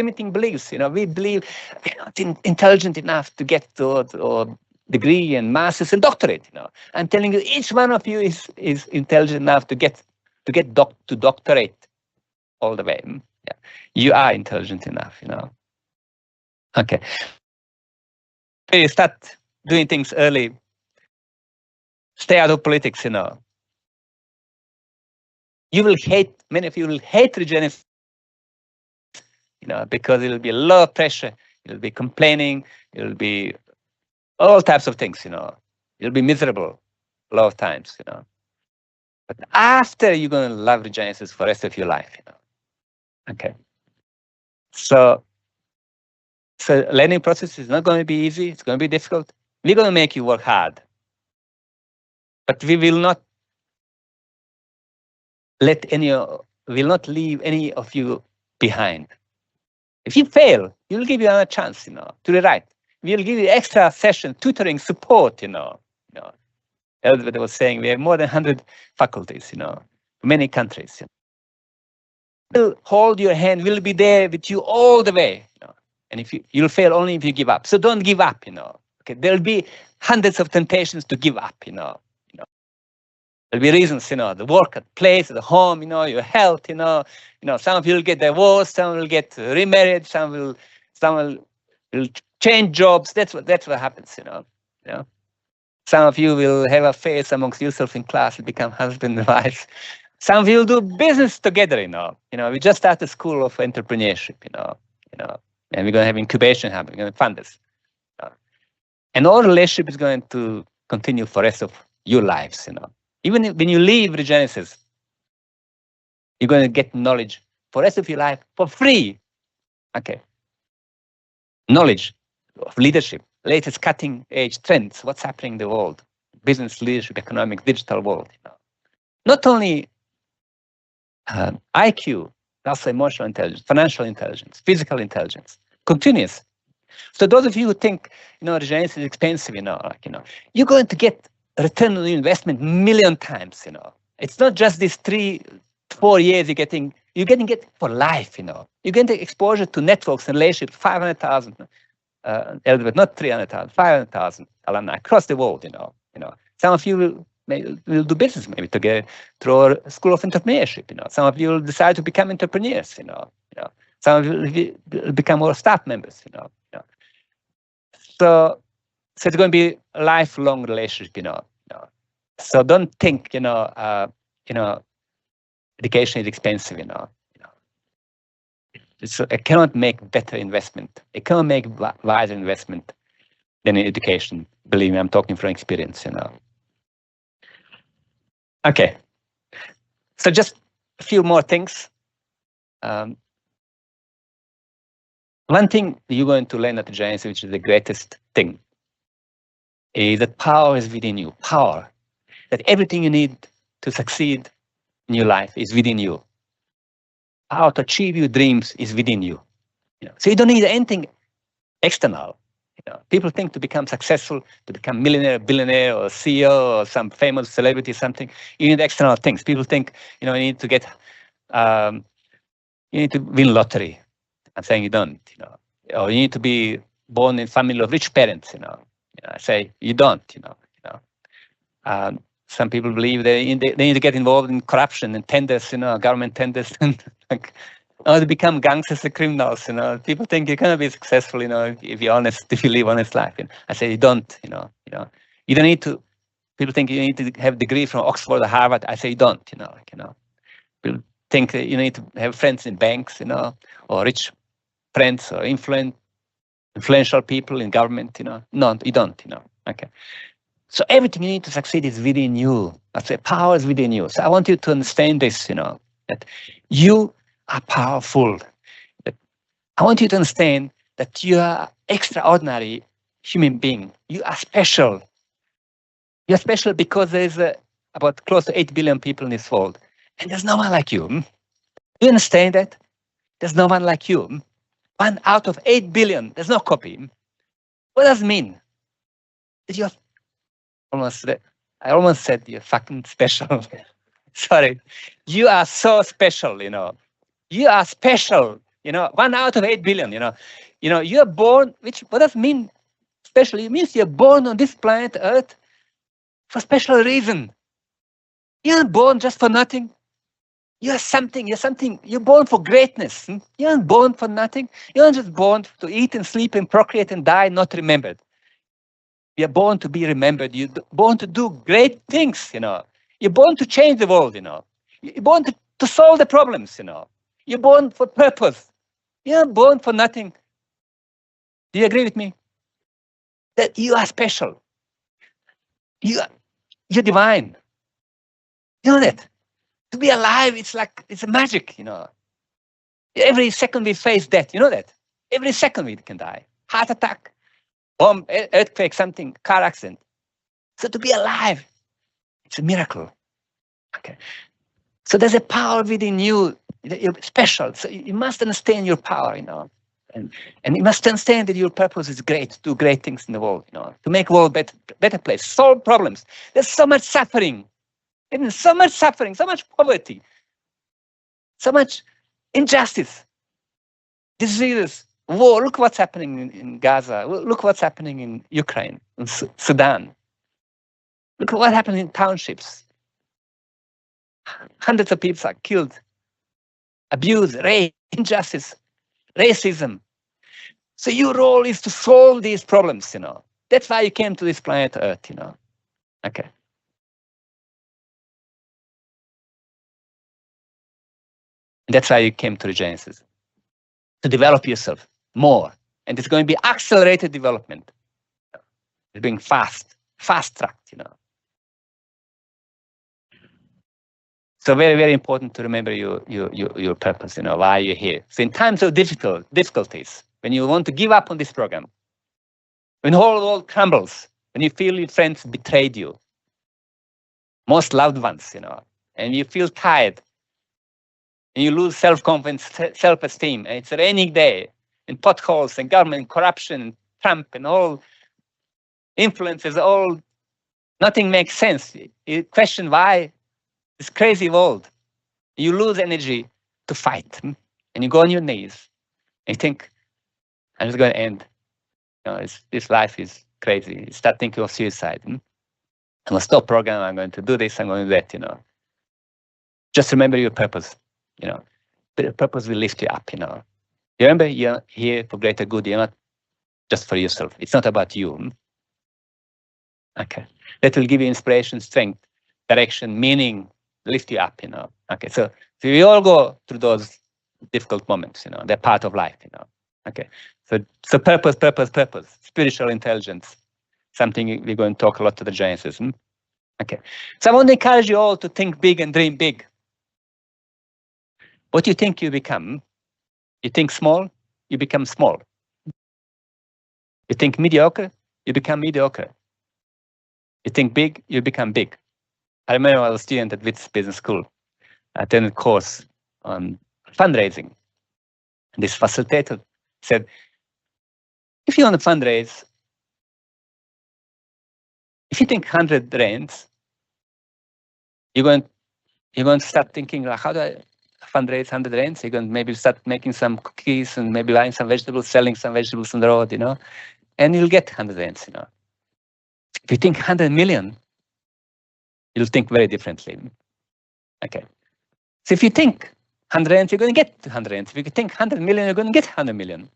limiting beliefs. We believe we're not intelligent enough to get to degree and master's and doctorate. I'm telling you, each one of you is intelligent enough to get to doctorate all the way. Yeah. You are intelligent enough. Okay. You start doing things early. Stay out of politics. You will hate, many of you will hate ReGenesys, because it will be a lot of pressure. It will be complaining. It will be all types of things. You'll be miserable a lot of times. But after, you're going to love ReGenesys for the rest of your life. Okay. So learning process is not going to be easy. It's going to be difficult. We're going to make you work hard. But we will not leave any of you behind. If you fail, we'll give you another chance, to rewrite. We'll give you extra session, tutoring, support, Elizabeth was saying we have more than 100 faculties, many countries. We'll hold your hand, we'll be there with you all the way. And if you'll fail only if you give up. So don't give up, Okay, there'll be hundreds of temptations to give up, There'll be reasons, the work at place, at the home, your health, some of you will get divorced, some will get remarried, some will change jobs. That's what happens, Some of you will have affairs amongst yourself in class and become husband and wife. Some of you will do business together, We just started school of entrepreneurship, and we're going to have incubation hub. We're going to fund this. And all relationship is going to continue for the rest of your lives, Even when you leave ReGenesys, you're going to get knowledge for the rest of your life for free. Okay. Knowledge of leadership, latest cutting edge trends, what's happening in the world, business, leadership, economic, digital world. Not only IQ, also emotional intelligence, financial intelligence, physical intelligence, continuous. So those of you who think, ReGenesys is expensive, you're going to get return on investment million times. It's not just these 3-4 years you're getting it for life. You're getting exposure to networks and relationships, 500,000, not 300,000, 500,000 alumni across the world. Some of you will do business maybe together through our School of Entrepreneurship. Some of you will decide to become entrepreneurs. Some of you will become our staff members. So it's going to be a lifelong relationship. So don't think education is expensive. It cannot make better investment. It cannot make wiser investment than in education. Believe me, I'm talking from experience. Okay. So just a few more things. One thing you're going to learn at ReGenesys, which is the greatest thing, is that power is within you. Power. That everything you need to succeed in your life is within you. Power to achieve your dreams is within you. So you don't need anything external. People think to become successful, to become millionaire, billionaire, or CEO, or some famous celebrity, something, you need external things. People think, you need to get, you need to win lottery. I'm saying you don't, or you need to be born in a family of rich parents, I say you don't, some people believe they need to get involved in corruption and tenders, government tenders, and to become gangsters and criminals. People think you're going to be successful, if you're honest, if you live honest life. I say you don't, you don't need to. People think you need to have a degree from Oxford or Harvard. I say you don't, People think you need to have friends in banks, or rich friends or influential people in government. No, you don't. Okay. So everything you need to succeed is within you. I say power is within you. So I want you to understand this, that you are powerful. That I want you to understand that you are extraordinary human being. You are special. You're special because there's about close to 8 billion people in this world. And there's no one like you. Do you understand that? There's no one like you. 1 out of 8 billion. There's no copy. What does it mean? That you're I almost said you're fucking special. Sorry. You are so special, You are special. 1 out of 8 billion. You're born. What does it mean? Especially, it means you're born on this planet Earth for special reason. You're not born just for nothing. You're something. You're born for greatness. You're not born for nothing. You're not just born to eat and sleep and procreate and die, not remembered. You're born to be remembered. You're born to do great things. You're born to change the world. You're born to solve the problems. You're born for purpose. You're not born for nothing. Do you agree with me? That you are special. You're divine. You know that? To be alive, it's a magic, Every second we face death, you know that? Every second we can die. Heart attack, bomb, earthquake, something, car accident. So to be alive, it's a miracle. Okay. So there's a power within you. You're special. So you must understand your power, And you must understand that your purpose is great, to do great things in the world, to make the world better place, solve problems. There's so much suffering. So much suffering, so much poverty, so much injustice, diseases, war. Look what's happening in Gaza. Look what's happening in Ukraine, in Sudan. Look what happened in townships. Hundreds of people are killed, abused, rape, injustice, racism. So your role is to solve these problems, That's why you came to this planet Earth, Okay. That's why you came to ReGenesys, to develop yourself more. And it's going to be accelerated development. It's being fast-tracked, So very, very important to remember your purpose, why you're here. So in times of difficulties, when you want to give up on this program, when the whole world crumbles, when you feel your friends betrayed you, most loved ones, and you feel tired, and you lose self-confidence, self-esteem, and it's a rainy day, and potholes, and government corruption, and Trump, and all influences, nothing makes sense. You question why this crazy world. You lose energy to fight, and you go on your knees, and you think, I'm just going to end. This life is crazy. You start thinking of suicide. I'm going to stop program. I'm going to do this. I'm going to do that. Just remember your purpose. The purpose will lift you up. You remember, you're here for greater good. You're not just for yourself. It's not about you. Okay, that will give you inspiration, strength, direction, meaning, lift you up. Okay, so we all go through those difficult moments. They're part of life. Okay, so purpose, spiritual intelligence, something we're going to talk a lot to the ReGenesys. Okay, so I want to encourage you all to think big and dream big. What you think you become, you think small, you become small. You think mediocre, you become mediocre. You think big, you become big. I remember I was a student at Wits Business School. I attended a course on fundraising. And this facilitator said, if you want to fundraise, if you think 100 rands, you're going to start thinking, like, how do I fundraise 100 rands? You're going to maybe start making some cookies and maybe buying some vegetables, selling some vegetables on the road, and you'll get 100 rands, If you think 100 million, you'll think very differently. Okay. So if you think 100 rands, you're going to get 100 rands. If you think 100 million, you're going to get 100 million. It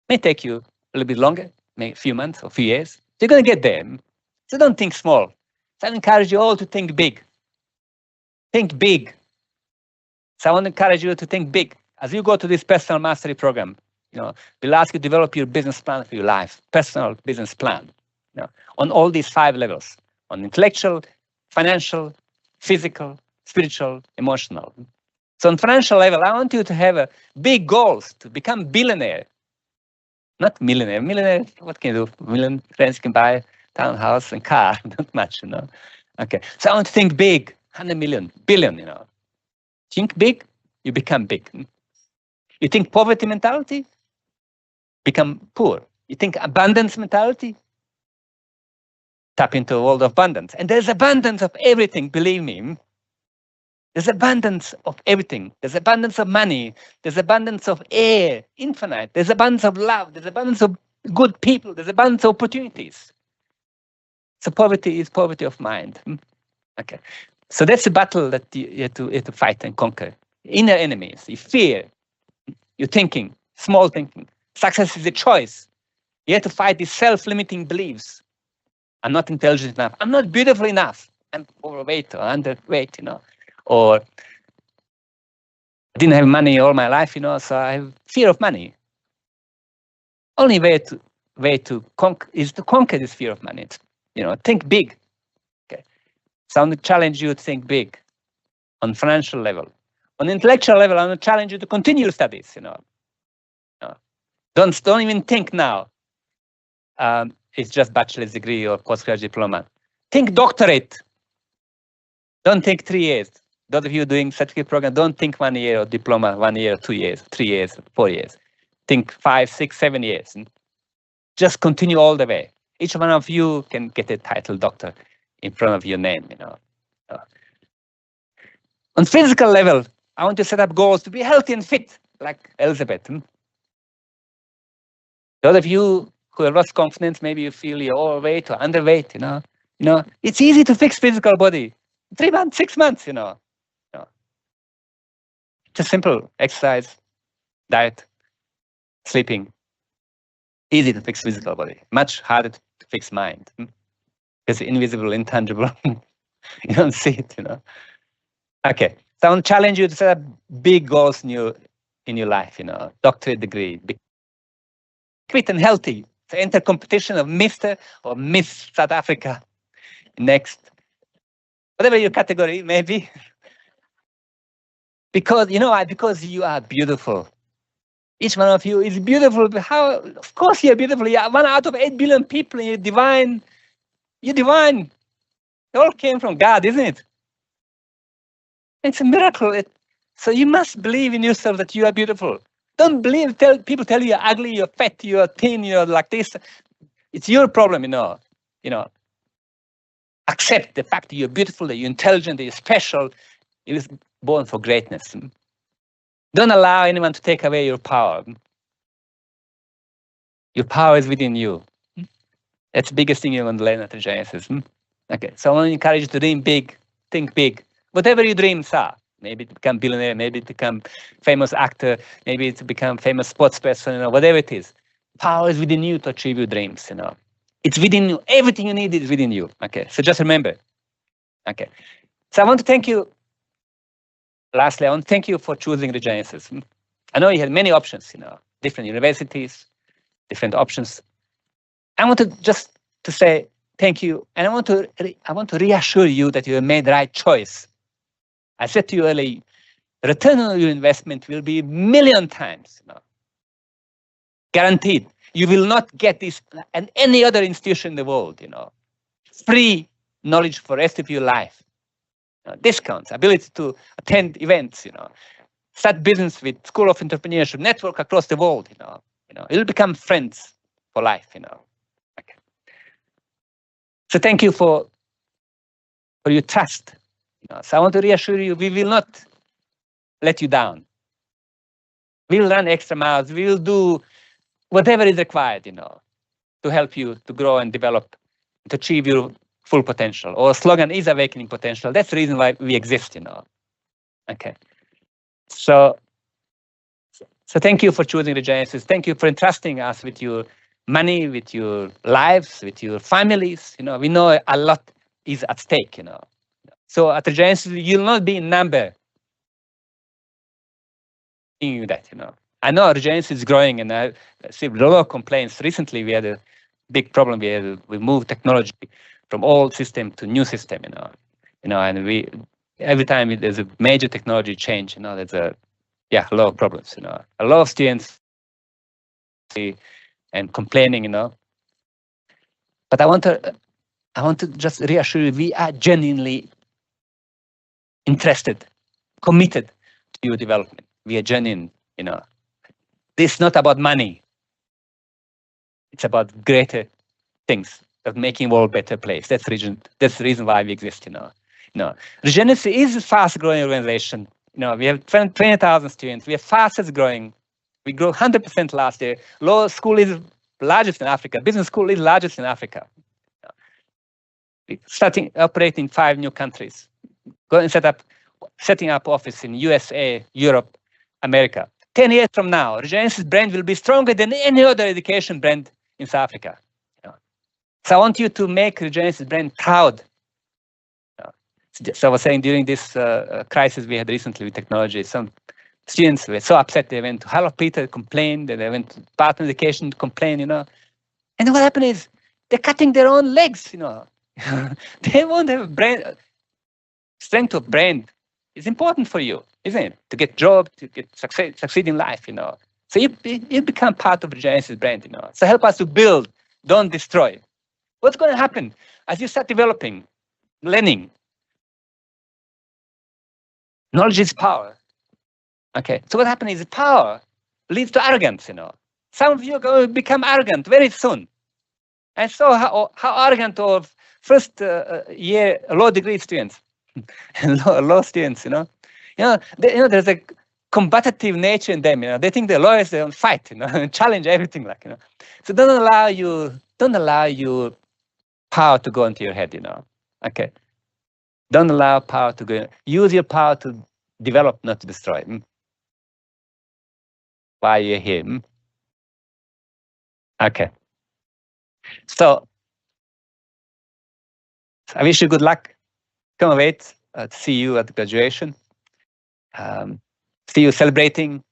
may take you a little bit longer, maybe a few months or a few years. You're going to get there. So don't think small. So I encourage you all to think big. Think big. So I want to encourage you to think big. As you go to this personal mastery program, we'll ask you to develop your business plan for your life, personal business plan, on all these 5 levels, on intellectual, financial, physical, spiritual, emotional. So on financial level, I want you to have big goals to become billionaire, not millionaire. Millionaire, what can you do? Million friends can buy townhouse and car, not much, Okay, so I want to think big, 100 million, billion, Think big, you become big. You think poverty mentality, become poor. You think abundance mentality, tap into a world of abundance. And there's abundance of everything, believe me. There's abundance of everything. There's abundance of money. There's abundance of air, infinite. There's abundance of love. There's abundance of good people. There's abundance of opportunities. So poverty is poverty of mind. Okay. So that's the battle that you have to fight and conquer. Inner enemies, your fear, your thinking, small thinking. Success is a choice. You have to fight these self-limiting beliefs. I'm not intelligent enough. I'm not beautiful enough. I'm overweight or underweight, or I didn't have money all my life, so I have fear of money. Only way to conquer is to conquer this fear of money. It's, think big. Okay. So I'm going to challenge you to think big on financial level. On intellectual level, I'm going to challenge you to continue your studies, Don't even think now. It's just bachelor's degree or postgraduate diploma. Think doctorate. Don't think 3 years. Those of you doing certificate program, don't think 1 year or diploma, 1 year, 2 years, 3 years, 4 years. Think 5, 6, 7 years. Just continue all the way. Each one of you can get a title doctor in front of your name, On physical level, I want to set up goals to be healthy and fit, like Elizabeth. Those of you who have lost confidence, maybe you feel you're overweight or underweight, it's easy to fix physical body. 3 months, 6 months, Just simple exercise, diet, sleeping. Easy to fix physical body. Much harder to fix mind. It's invisible, intangible. You don't see it, Okay. So I want to challenge you to set up big goals in your life, doctorate degree, be fit and healthy. So enter competition of Mr. or Miss South Africa. Next. Whatever your category may be. Because, because you are beautiful. Each one of you is beautiful. How? Of course you're beautiful. You're 1 out of 8 billion people. You're divine. You're divine. It all came from God, isn't it? It's a miracle. So you must believe in yourself that you are beautiful. Don't believe, people tell you you're ugly, you're fat, you're thin, you're like this. It's your problem, Accept the fact that you're beautiful, that you're intelligent, that you're special. You're born for greatness. Don't allow anyone to take away your power. Your power is within you. That's the biggest thing you're going to learn at ReGenesys. Okay, so I want to encourage you to dream big, think big. Whatever your dreams are. Maybe to become billionaire, maybe to become famous actor, maybe to become famous sports person, whatever it is. Power is within you to achieve your dreams, It's within you. Everything you need is within you. Okay, so just remember. Okay, so I want to thank you. Lastly, I want to thank you for choosing ReGenesys. I know you had many options, different universities, different options. I want to say thank you, and I want to reassure you that you have made the right choice. I said to you earlier, return on your investment will be 1,000,000 times, guaranteed. You will not get this and any other institution in the world, free knowledge for the rest of your life, discounts, ability to attend events, start business with School of Entrepreneurship, network across the world, you'll become friends for life, Okay. So thank you for your trust. So I want to reassure you, we will not let you down. We will run extra miles. We will do whatever is required, to help you to grow and develop, to achieve your full potential. Our slogan is awakening potential. That's the reason why we exist, Okay. So thank you for choosing ReGenesys. Thank you for entrusting us with your money, with your lives, with your families. We know a lot is at stake, So at ReGenesys, you'll not be in number. You that, I know ReGenesys is growing, and I see a lot of complaints. Recently, we had a big problem. We moved technology from old system to new system, and every time there's a major technology change, there's a lot of problems, a lot of students and complaining, But I want to just reassure you, we are genuinely interested, committed to your development. We are genuine, This is not about money. It's about greater things, of making the world a better place. That's the reason why we exist, No, ReGenesys is a fast-growing organization. We have 20,000 students. We are fastest growing. We grew 100% last year. Law school is largest in Africa. Business school is largest in Africa. We're operating 5 new countries. Setting up office in USA, Europe, America. 10 years from now, ReGenesys brand will be stronger than any other education brand in South Africa. So I want you to make ReGenesys brand proud. So I was saying during this crisis we had recently with technology, some students were so upset they went to Hello Peter to complain, then they went to Partner Education to complain, And what happened is they're cutting their own legs, They won't have a brand. Strength of brand is important for you, isn't it? To get job, to get succeed in life, So you become part of ReGenesys brand, So help us to build, don't destroy. What's going to happen as you start developing, learning? Knowledge is power. Okay, so what happens is power leads to arrogance, Some of you are going to become arrogant very soon. I saw how arrogant of first year law degree students, law students, there's a combative nature in them, They think the lawyers they don't fight, challenge everything, So don't allow your power to go into your head, Okay. Don't allow power to go. Use your power to develop, not to destroy. Why you're here? Okay. So I wish you good luck. Can't wait to see you at the graduation. See you celebrating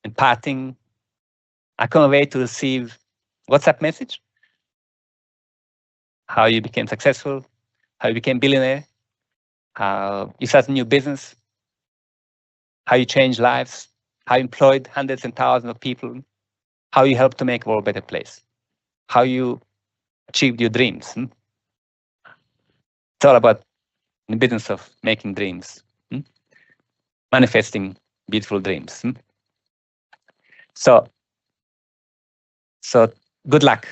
and partying. I can't wait to receive WhatsApp message. How you became successful, how you became billionaire, how you started a new business, how you changed lives, how you employed hundreds and thousands of people, how you helped to make the world a better place, how you achieved your dreams. It's all about the business of making dreams, manifesting beautiful dreams. So good luck.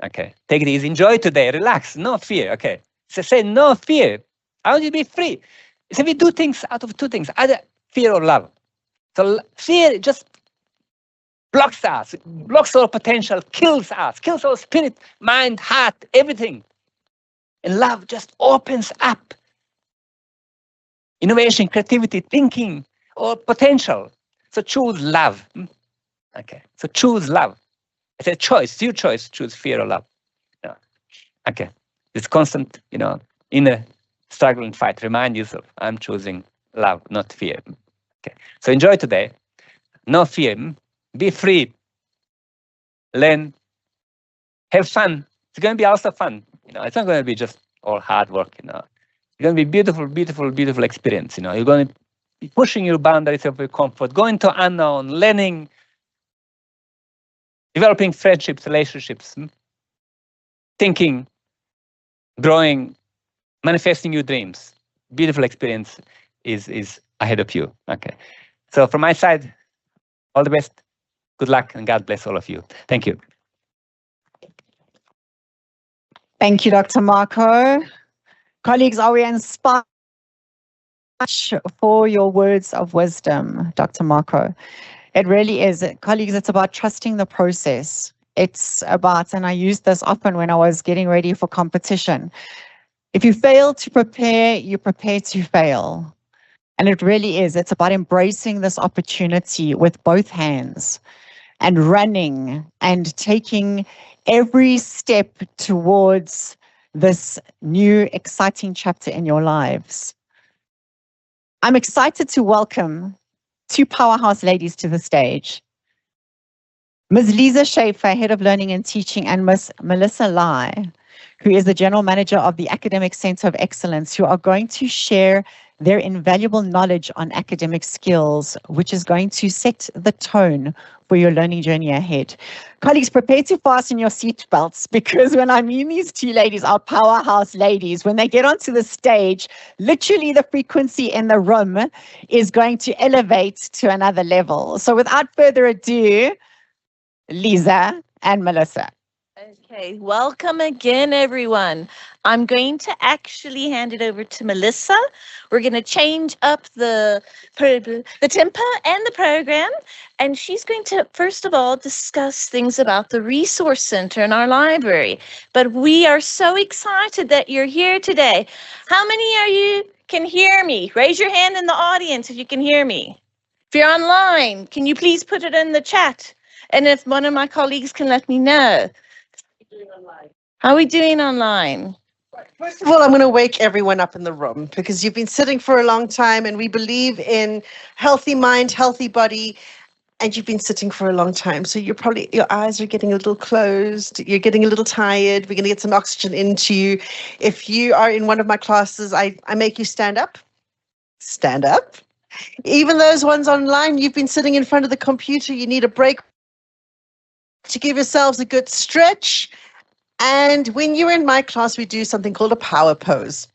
Okay, take it easy, enjoy today, relax, no fear. Okay, so say no fear. I want you to be free. So we do things out of 2 things, either fear or love. So fear just blocks us, blocks our potential, kills us, kills our spirit, mind, heart, everything. And love just opens up innovation, creativity, thinking, or potential. So choose love. Okay, so choose love. It's a choice, your choice, choose fear or love. Okay, it's constant, inner struggle and fight. Remind yourself, I'm choosing love, not fear. Okay, so enjoy today. No fear. Be free. Learn. Have fun. It's going to be also fun. It's not going to be just all hard work. It's going to be beautiful, beautiful, beautiful experience. You're going to be pushing your boundaries of your comfort, going to unknown, learning, developing friendships, relationships, thinking, growing, manifesting your dreams. Beautiful experience is ahead of you. Okay. So from my side, all the best. Good luck and God bless all of you. Thank you. Thank you, Dr. Marco. Colleagues, are we inspired for your words of wisdom, Dr. Marco? It really is. Colleagues, it's about trusting the process. It's about, and I used this often when I was getting ready for competition. If you fail to prepare, you prepare to fail. And it really is. It's about embracing this opportunity with both hands and running and taking every step towards this new exciting chapter in your lives. I'm excited to welcome 2 powerhouse ladies to the stage. Ms. Lisa Schaefer, Head of Learning and Teaching, and Ms. Melissa Lai, who is the General Manager of the Academic Center of Excellence, who are going to share their invaluable knowledge on academic skills, which is going to set the tone for your learning journey ahead. Colleagues, prepare to fasten your seatbelts, because when I mean these 2 ladies are powerhouse ladies, when they get onto the stage, literally the frequency in the room is going to elevate to another level. So without further ado, Lisa and Melissa. Okay, welcome again, everyone. I'm going to actually hand it over to Melissa. We're going to change up the tempo and the program, and she's going to first of all discuss things about the resource center in our library. But we are so excited that you're here today. How many are you can hear me? Raise your hand in the audience if you can hear me. If you're online, can you please put it in the chat? And if one of my colleagues can let me know. How are we doing online? First of all, I'm going to wake everyone up in the room because you've been sitting for a long time and we believe in healthy mind, healthy body, and you've been sitting for a long time. So you're probably, your eyes are getting a little closed. You're getting a little tired. We're going to get some oxygen into you. If you are in one of my classes, I make you stand up. Stand up. Even those ones online, you've been sitting in front of the computer. You need a break to give yourselves a good stretch. And when you're in my class, we do something called a power pose.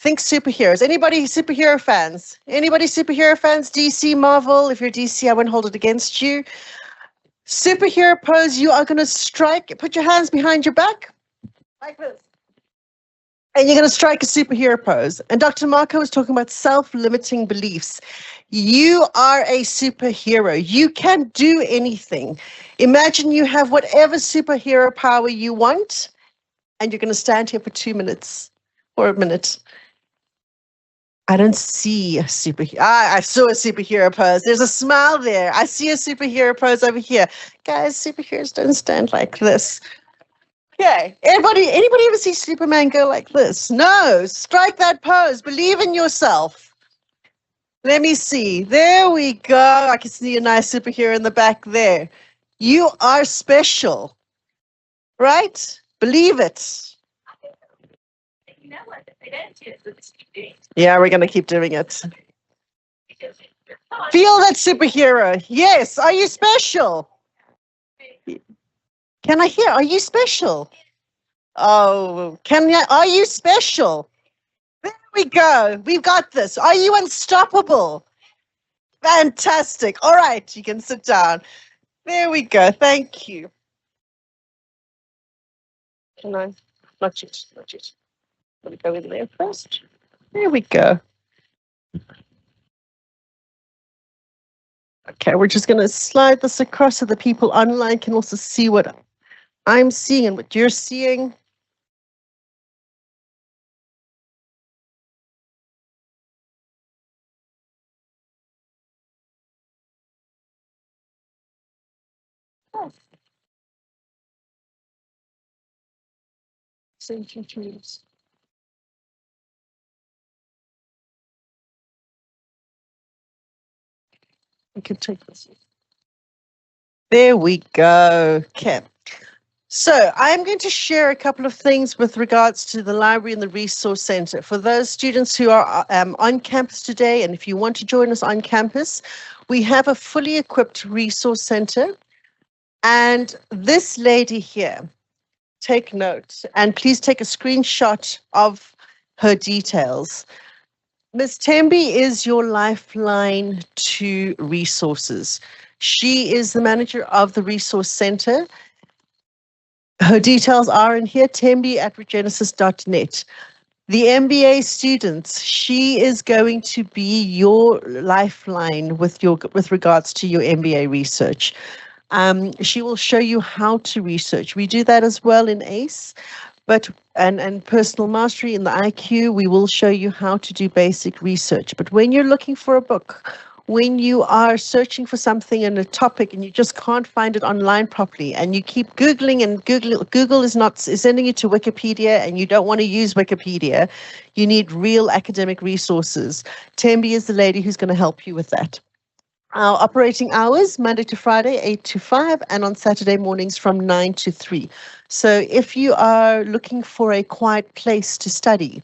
Think superheroes. Anybody superhero fans? Anybody superhero fans? DC, Marvel? If you're DC, I won't hold it against you. Superhero pose, you are going to strike, put your hands behind your back, like this. And you're going to strike a superhero pose. And Dr. Marco was talking about self-limiting beliefs. You are a superhero. You can do anything. Imagine you have whatever superhero power you want, and you're going to stand here for 2 minutes or a minute. I don't see a superhero. I saw a superhero pose. There's a smile there. I see a superhero pose over here. Guys, superheroes don't stand like this. Okay. Anybody ever see Superman go like this? No. Strike that pose. Believe in yourself. Let me see. There we go. I can see a nice superhero in the back there. You are special. Right? Believe it. Yeah, we're going to keep doing it. Feel that superhero. Yes. Are you special? Can I hear? Are you special? Oh, are you special? There we go. We've got this. Are you unstoppable? Fantastic. All right, you can sit down. There we go. Thank you. Can I? Not yet. Not yet. Let me go in there first. There we go. Okay, we're just going to slide this across so the people online can also see what I'm seeing and what you're seeing. I can take this. There we go. Okay. So I'm going to share a couple of things with regards to the library and the resource center. For those students who are on campus today, and if you want to join us on campus, we have a fully equipped resource center. And this lady here, take note, and please take a screenshot of her details. Ms. Tembi is your lifeline to resources. She is the manager of the resource center. Her details are in here, tembi@regenesys.net. The MBA students, she is going to be your lifeline with regards to your MBA research. She will show you how to research. We do that as well in ACE, and personal mastery in the IQ, we will show you how to do basic research. But when you're looking for a book, when you are searching for something in a topic and you just can't find it online properly, and you keep Googling and Google is sending you to Wikipedia and you don't want to use Wikipedia, you need real academic resources. Tembi is the lady who's going to help you with that. Our operating hours, Monday to Friday, 8 to 5, and on Saturday mornings from 9 to 3. So if you are looking for a quiet place to study,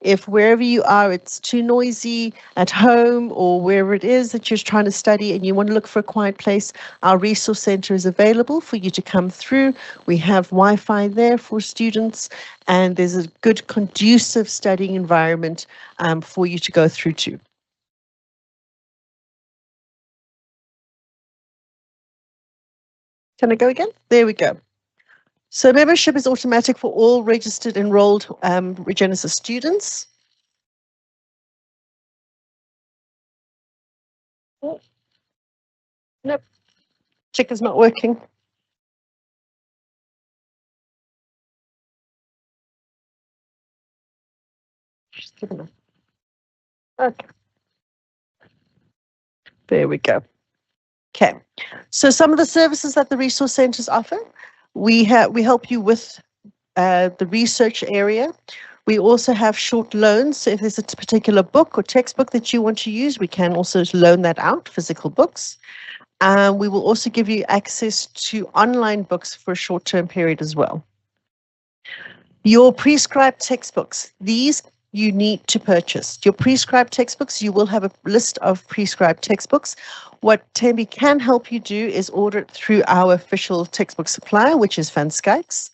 if wherever you are, it's too noisy at home or wherever it is that you're trying to study and you want to look for a quiet place, our resource center is available for you to come through. We have Wi-Fi there for students, and there's a good conducive studying environment for you to go through to. Can I go again? There we go. So membership is automatic for all registered enrolled ReGenesys students. Oh, nope, checker's not working. Just give it a- Okay. There we go. Okay. So some of the services that the resource centers offer, we help you with the research area. We also have short loans. So if there's a particular book or textbook that you want to use, we can also loan that out, physical books. We will also give you access to online books for a short-term period as well. Your prescribed textbooks, these you need to purchase. Your prescribed textbooks, you will have a list of prescribed textbooks. What Tembi can help you do is order it through our official textbook supplier, which is Van Skyks.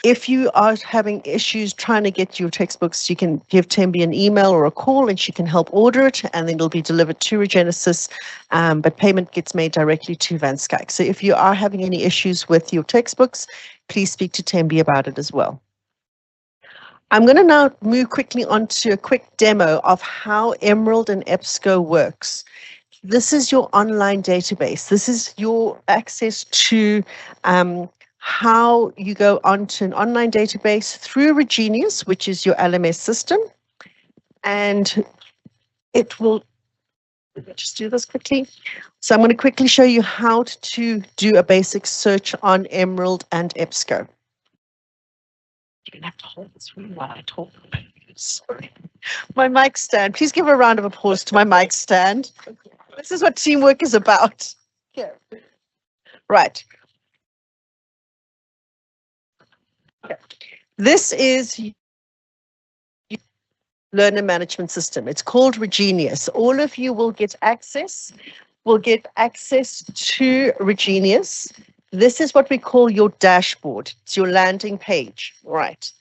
If you are having issues trying to get your textbooks, you can give Tembi an email or a call and she can help order it, and then it'll be delivered to ReGenesys, but payment gets made directly to Van Skyk. So if you are having any issues with your textbooks, please speak to Tembi about it as well. I'm going to now move quickly on to a quick demo of how Emerald and EBSCO works. This is your online database. This is your access to how you go onto an online database through ReGenesys, which is your LMS system. And it will, let me just do this quickly. So I'm going to quickly show you how to do a basic search on Emerald and EBSCO. You're going to have to hold this for me while I talk. Sorry. My mic stand. Please give a round of applause to my mic stand. This is what teamwork is about. Yeah. Right. Okay. This is learner management system. It's called ReGenesys. All of you will get access to ReGenesys. This is what we call your dashboard. It's your landing page. Right.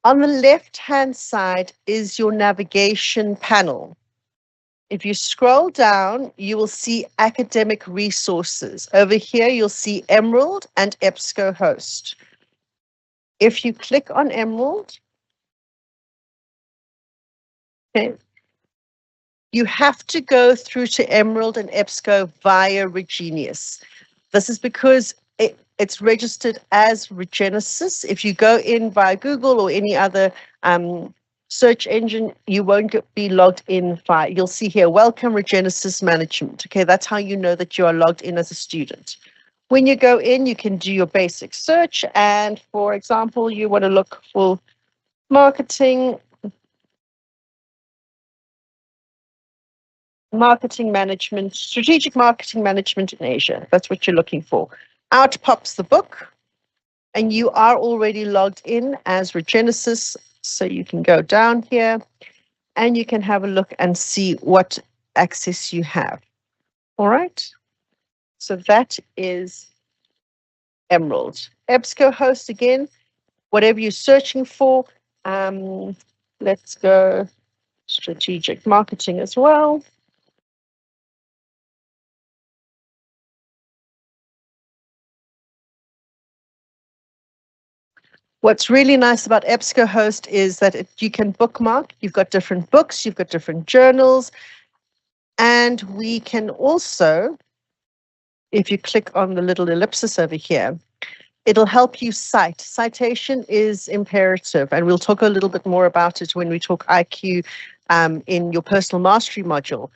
On the left-hand side is your navigation panel. If you scroll down, you will see academic resources. Over here, you'll see Emerald and EBSCO host. If you click on Emerald, okay, you have to go through to Emerald and EBSCO via ReGenesys. This is because it's registered as ReGenesys. If you go in via Google or any other search engine, you won't be logged in via, you'll see here, welcome ReGenesys management. Okay, that's how you know that you are logged in as a student. When you go in, you can do your basic search. And for example, you want to look for marketing management, strategic marketing management in Asia. That's what you're looking for. Out pops the book, and you are already logged in as ReGenesys. So you can go down here and you can have a look and see what access you have. All right. So that is Emerald. EBSCO host again, whatever you're searching for. Let's go strategic marketing as well. What's really nice about EBSCO host is that you can bookmark. You've got different books, you've got different journals, and we can also, if you click on the little ellipsis over here, it'll help you cite. Citation is imperative, and we'll talk a little bit more about it when we talk IQ in your personal mastery module.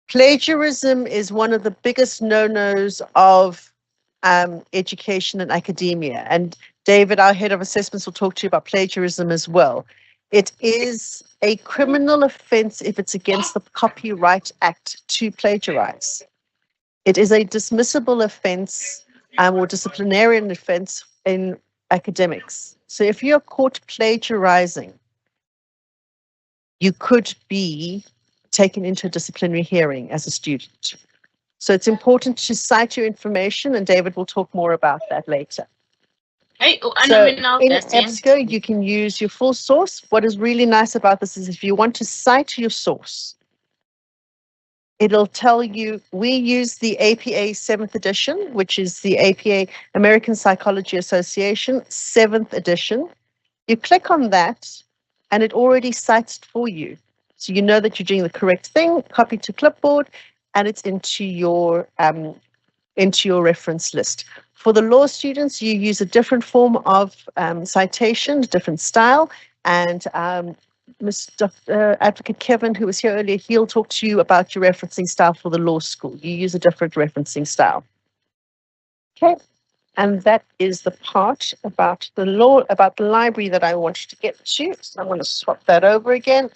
Plagiarism is one of the biggest no-nos of education and academia. And David, our head of assessments, will talk to you about plagiarism as well. It is a criminal offense if it's against the Copyright Act to plagiarize. It is a dismissible offense or disciplinarian offense in academics. So if you're caught plagiarizing, you could be taken into a disciplinary hearing as a student. So it's important to cite your information, and David will talk more about that later. So in EBSCO, you can use your full source. What is really nice about this is if you want to cite your source, It'll tell you, we use the APA 7th edition, which is the APA American Psychology Association 7th edition. You click on that and it already cites it for you. So you know that you're doing the correct thing, copy to clipboard, and it's into your reference list. For the law students, you use a different form of citation, different style, and Mr. Advocate Kevin, who was here earlier, he'll talk to you about your referencing style for the law school. You use a different referencing style. Okay, and that is the part about the law, about the library that I want you to get to. So I'm going to swap that over again.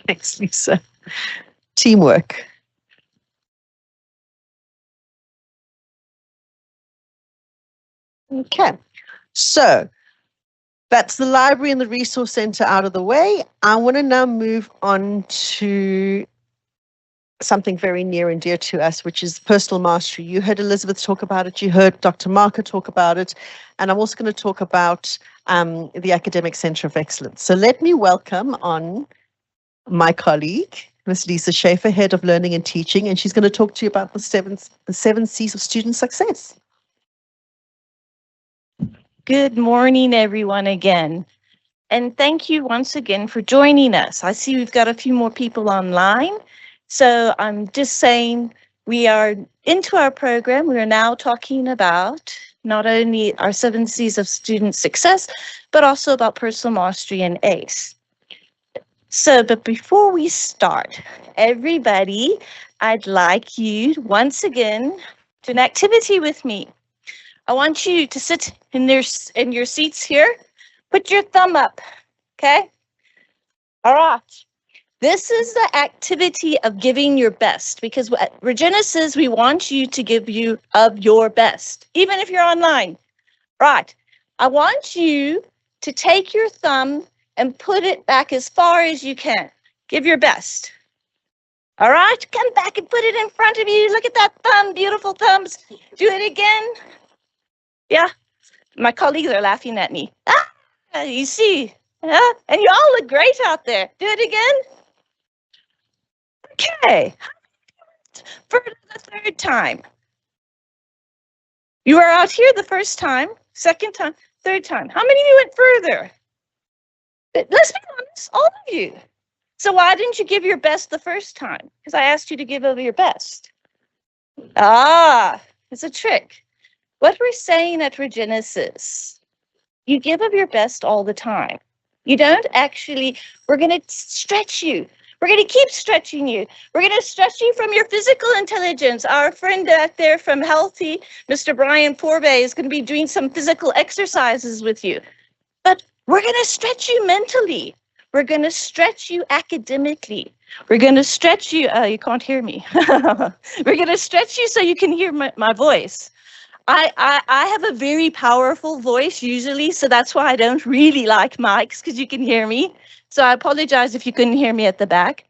Thanks, Lisa. Teamwork. Okay, so that's the library and the resource center out of the way. I want to now move on to something very near and dear to us, which is personal mastery. You heard Elizabeth talk about it. You heard Dr. Marker talk about it. And I'm also going to talk about the Academic Center of Excellence. So let me welcome on my colleague, Ms. Lisa Schaefer, Head of Learning and Teaching, and she's going to talk to you about the seven C's of student success. Good morning, everyone, again. And thank you once again for joining us. I see we've got a few more people online. So I'm just saying we are into our program. We are now talking about not only our 7 C's of student success, but also about personal mastery and ACE. So, but before we start, everybody, I'd like you once again to an activity with me. I want you to sit in your seats here. Put your thumb up, okay? All right. This is the activity of giving your best, because at ReGenesys, we want you to give you of your best, even if you're online. Right. I want you to take your thumb and put it back as far as you can. Give your best. All right. Come back and put it in front of you. Look at that thumb. Beautiful thumbs. Do it again. Yeah. My colleagues are laughing at me. Ah, you see. Yeah. And you all look great out there. Do it again. Okay, for the third time. You were out here the first time, second time, third time. How many of you went further? Let's be honest, all of you. So why didn't you give your best the first time? Because I asked you to give over your best. Ah, it's a trick. What we're saying at ReGenesys, you give of your best all the time. You don't actually, we're going to stretch you. We're going to keep stretching you. We're going to stretch you from your physical intelligence. Our friend back there from Healthy, Mr. Brian Porbay, is going to be doing some physical exercises with you. But we're going to stretch you mentally. We're going to stretch you academically. We're going to stretch you, you can't hear me. We're going to stretch you so you can hear my voice. I have a very powerful voice usually, so that's why I don't really like mics, because you can hear me. So I apologize if you couldn't hear me at the back.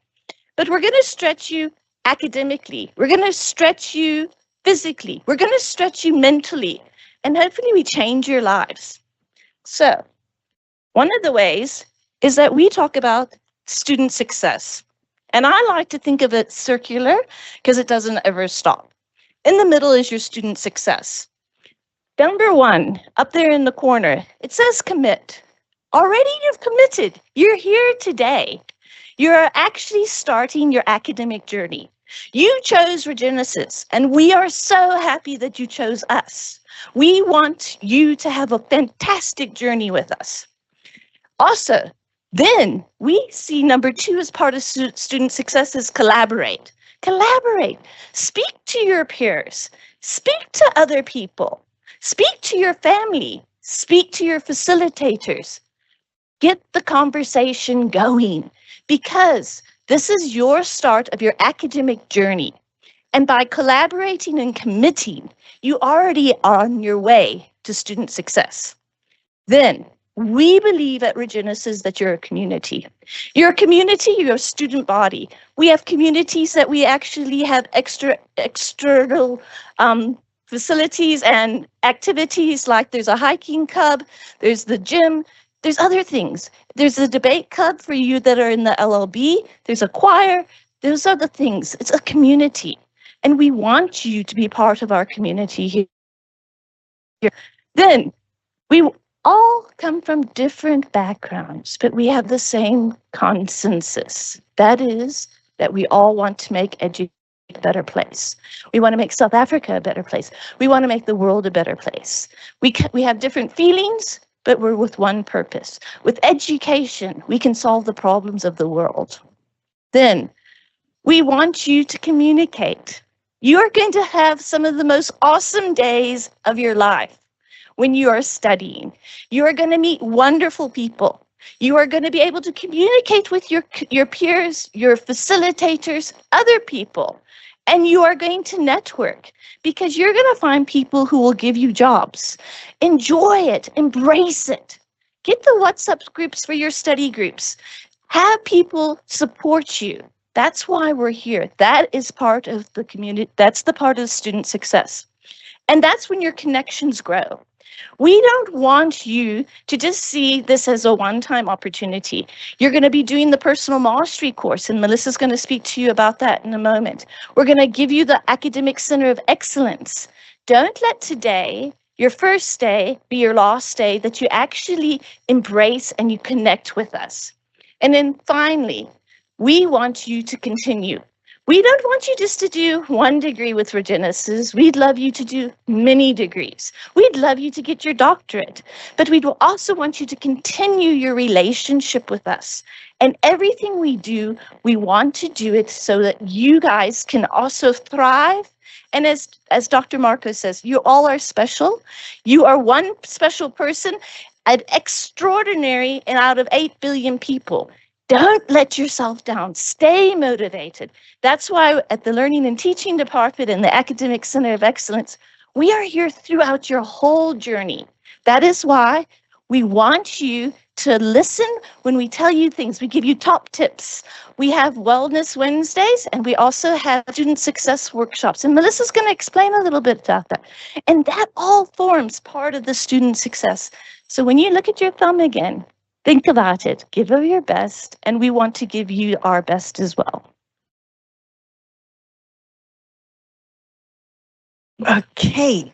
But we're going to stretch you academically. We're going to stretch you physically. We're going to stretch you mentally. And hopefully we change your lives. So one of the ways is that we talk about student success. And I like to think of it circular because it doesn't ever stop. In the middle is your student success. Number 1, up there in the corner, it says commit. Already you've committed. You're here today. You're actually starting your academic journey. You chose ReGenesys, and we are so happy that you chose us. We want you to have a fantastic journey with us. Also, then we see number 2 as part of student success is collaborate. Collaborate. Speak to your peers. Speak to other people. Speak to your family. Speak to your facilitators. Get the conversation going, because this is your start of your academic journey. And by collaborating and committing, you already are on your way to student success. Then we believe at ReGenesys that you're a community. You're a community, you're a student body. We have communities that we actually have external facilities and activities, like there's a hiking club, there's the gym, there's other things. There's a debate club for you that are in the LLB. There's a choir. Those are the things. It's a community. And we want you to be part of our community here. Then we all come from different backgrounds, but we have the same consensus. That is that we all want to make education a better place. We want to make South Africa a better place. We want to make the world a better place. We have different feelings, but we're with one purpose. With education, we can solve the problems of the world. Then we want you to communicate. You are going to have some of the most awesome days of your life when you are studying. You are going to meet wonderful people. You are going to be able to communicate with your peers, your facilitators, other people, and you are going to network because you're going to find people who will give you jobs. Enjoy it, embrace it. Get the WhatsApp groups for your study groups. Have people support you. That's why we're here. That is part of the community. That's the part of student success. And that's when your connections grow. We don't want you to just see this as a one-time opportunity. You're going to be doing the personal mastery course, and Melissa's going to speak to you about that in a moment. We're going to give you the Academic Center of Excellence. Don't let today, your first day, be your last day, that you actually embrace and you connect with us. And then finally, we want you to continue. We don't want you just to do one degree with ReGenesys. We'd love you to do many degrees. We'd love you to get your doctorate, but we'd also want you to continue your relationship with us. And everything we do, we want to do it so that you guys can also thrive. And as Dr. Marco says, you all are special. You are one special person, an extraordinary and out of 8 billion people. Don't let yourself down. Stay motivated. That's why at the Learning and Teaching Department and the Academic Center of Excellence, we are here throughout your whole journey. That is why we want you to listen when we tell you things. We give you top tips. We have Wellness Wednesdays, and we also have student success workshops. And Melissa's going to explain a little bit about that. And that all forms part of the student success. So when you look at your thumb again, think about it, give of your best, and we want to give you our best as well. Okay.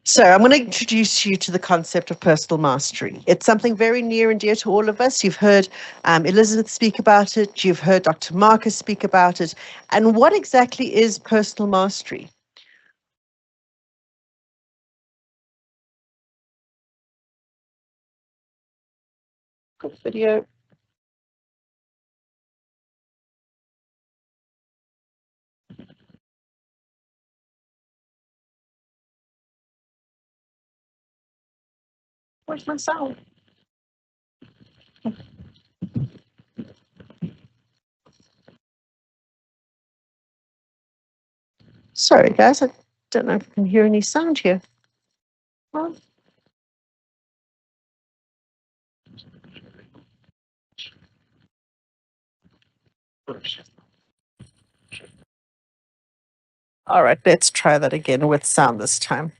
So I'm going to introduce you to the concept of personal mastery. It's something very near and dear to all of us. You've heard Elizabeth speak about it. You've heard Dr. Marcus speak about it. And what exactly is personal mastery? Good video. Where's my sound? Sorry, guys, I don't know if you can hear any sound here. Well, all right, let's try that again with sound this time.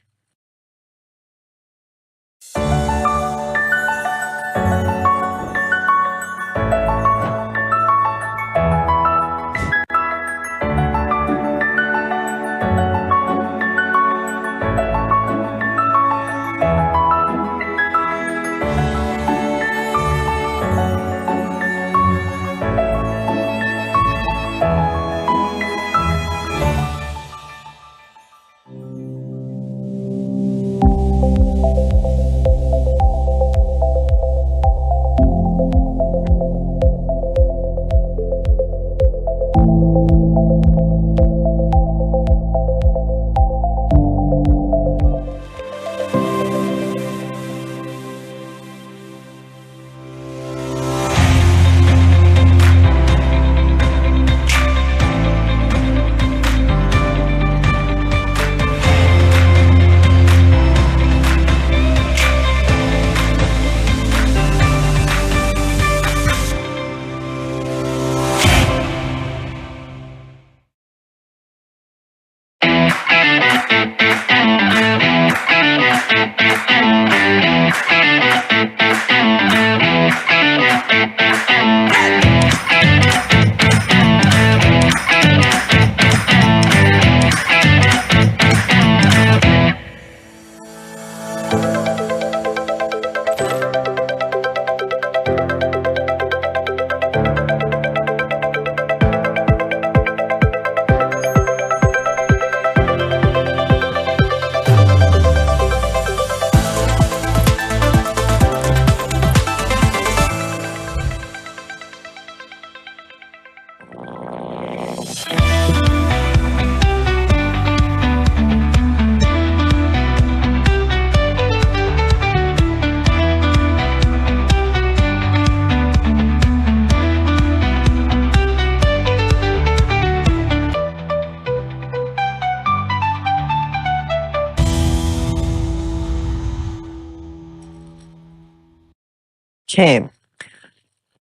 Okay.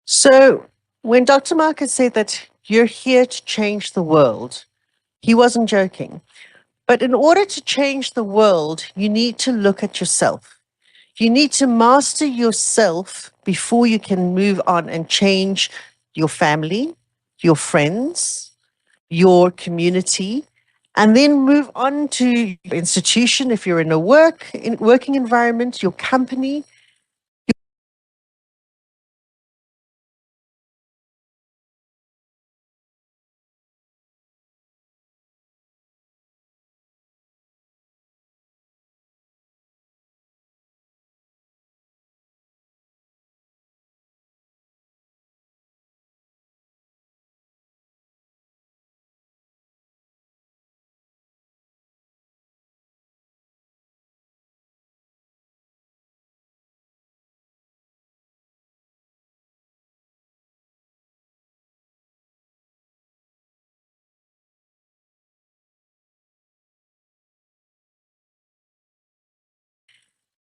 So when Dr. Marcus said that you're here to change the world, he wasn't joking. But in order to change the world, you need to look at yourself. You need to master yourself before you can move on and change your family, your friends, your community, and then move on to your institution if you're in a working environment, your company.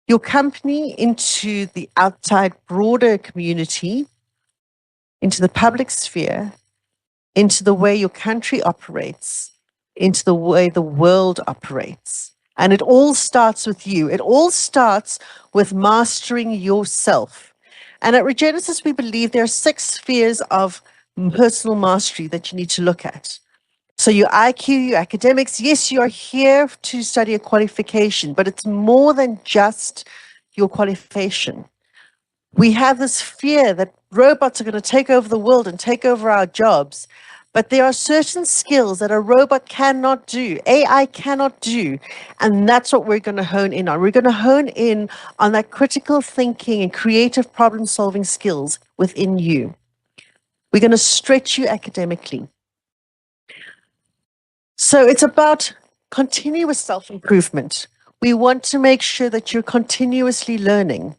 Your company into the outside broader community, into the public sphere, into the way your country operates, into the way the world operates. And it all starts with you. It all starts with mastering yourself. And at ReGenesys, we believe there are 6 spheres of personal mastery that you need to look at. So your IQ, your academics, yes, you are here to study a qualification, but it's more than just your qualification. We have this fear that robots are going to take over the world and take over our jobs, but there are certain skills that a robot cannot do, AI cannot do, and that's what we're going to hone in on. We're going to hone in on that critical thinking and creative problem-solving skills within you. We're going to stretch you academically. So it's about continuous self-improvement. We want to make sure that you're continuously learning.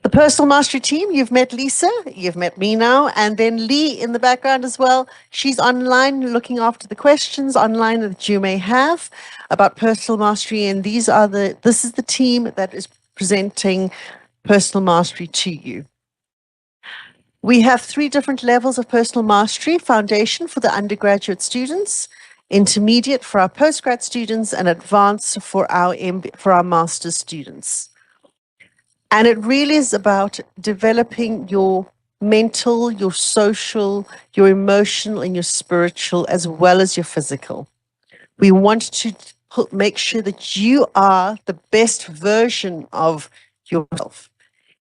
The personal mastery team, you've met Lisa, you've met me now, and then Lee in the background as well. She's online looking after the questions online that you may have about personal mastery. And this is the team that is presenting personal mastery to you. We have 3 different levels of personal mastery: foundation for the undergraduate students, intermediate for our postgrad students, and advanced for our master's students. And it really is about developing your mental, your social, your emotional, and your spiritual, as well as your physical. We want to make sure that you are the best version of yourself.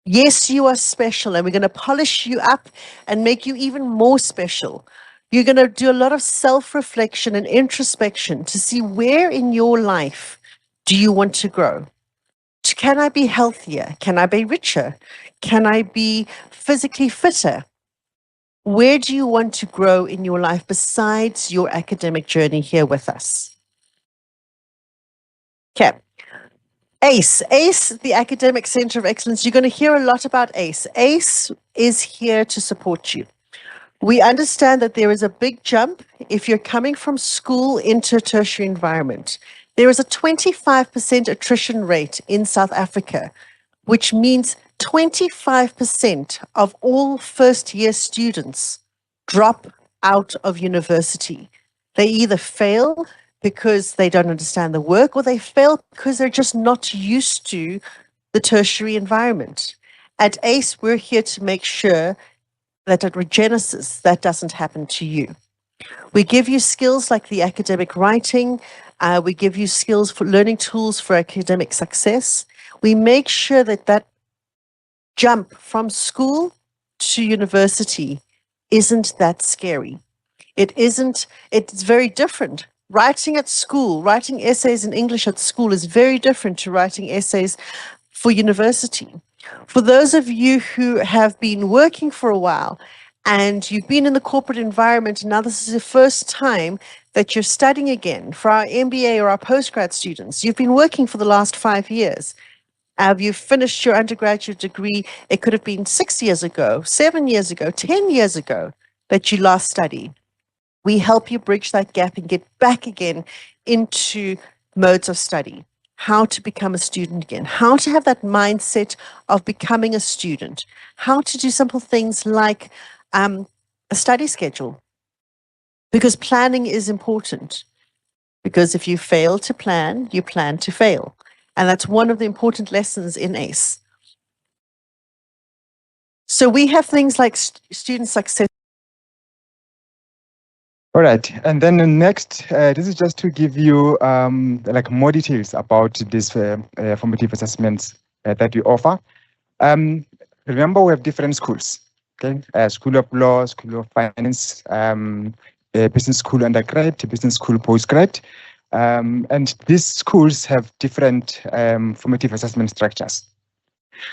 Yes, you are special, and we're going to polish you up and make you even more special. You're going to do a lot of self-reflection and introspection to see where in your life do you want to grow. Can I be healthier? Can I be richer? Can I be physically fitter? Where do you want to grow in your life besides your academic journey here with us? Okay. ACE, the Academic Center of Excellence. You're going to hear a lot about ACE. ACE is here to support you. We understand that there is a big jump if you're coming from school into a tertiary environment. There is a 25% attrition rate in South Africa, which means 25% of all first-year students drop out of university. They either fail because they don't understand the work, or they fail because they're just not used to the tertiary environment. At ACE, we're here to make sure that at ReGenesys, that doesn't happen to you. We give you skills like the academic writing. We give you skills for learning tools for academic success. We make sure that that jump from school to university isn't that scary. It's very different. Writing at school, writing essays in English at school is very different to writing essays for university. For those of you who have been working for a while and you've been in the corporate environment, and now this is the first time that you're studying again. For our MBA or our postgrad students, you've been working for the last 5 years. You've finished your undergraduate degree. It could have been 6 years ago, 7 years ago, 10 years ago that you last studied. We help you bridge that gap and get back again into modes of study, how to become a student again, how to have that mindset of becoming a student, how to do simple things like a study schedule. Because planning is important. Because if you fail to plan, you plan to fail. And that's one of the important lessons in ACE. So we have things like student success. All right, and then the next, this is just to give you like more details about these formative assessments that we offer. Remember, we have different schools. Okay, School of Law, School of Finance, Business School undergrad, Business School postgrad, and these schools have different formative assessment structures.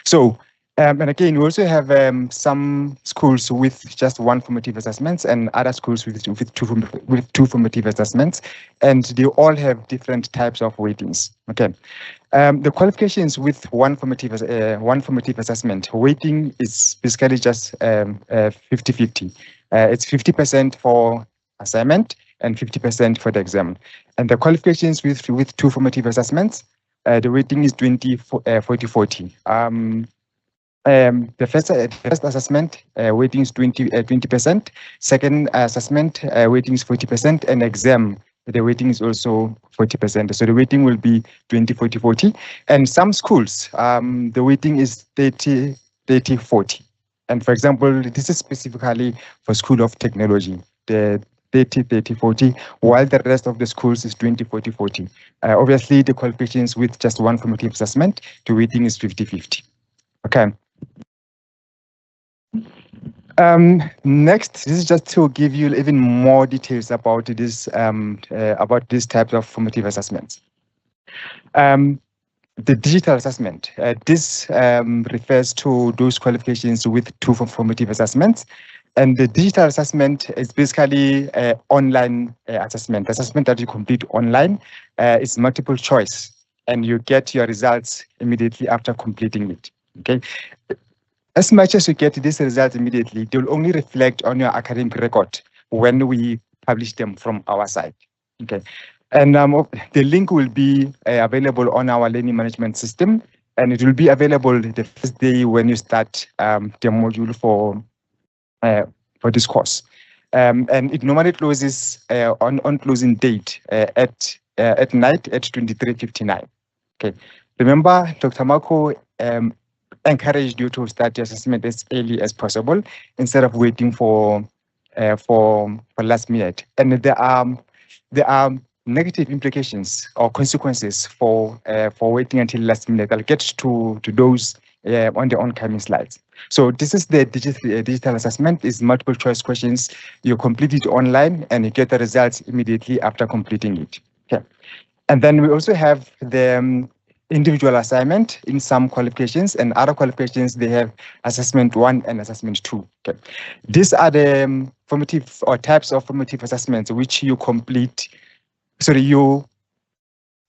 So. And again, we also have some schools with just one formative assessments and other schools with two formative assessments, and they all have different types of weightings. Okay, the qualifications with one formative assessment weighting is basically just 50-50. It's 50% for assignment and 50% for the exam. And the qualifications with two formative assessments, the weighting is 20-40-40. The first assessment weighting is 20%. Second assessment weighting is 40%, and exam the weighting is also 40%. So the weighting will be 20-40-40. And some schools the weighting is 30-40. And for example, this is specifically for School of Technology, the 30-40, while the rest of the schools is 20-40-40. Obviously, the qualifications with just one formative assessment, the weighting is 50-50. Okay. Next, this is just to give you even more details about this types of formative assessments. The digital assessment. This refers to those qualifications with two formative assessments, and the digital assessment is basically online assessment that you complete online. It's multiple choice, and you get your results immediately after completing it. Okay. As much as you get these results immediately, they will only reflect on your academic record when we publish them from our side. Okay, and the link will be available on our learning management system, and it will be available the first day when you start the module for this course. And it normally closes on closing date at night at 23:59. Okay, remember, Dr. Marco encouraged you to start your assessment as early as possible instead of waiting for last minute. And there are negative implications or consequences for waiting until last minute. I'll get to those on the oncoming slides. So this is the digital assessment. Is multiple choice questions. You complete it online and you get the results immediately after completing it. Okay, and then we also have the individual assignment in some qualifications, and other qualifications they have assessment 1 and assessment 2. Okay, these are the formative or types of formative assessments which you complete. You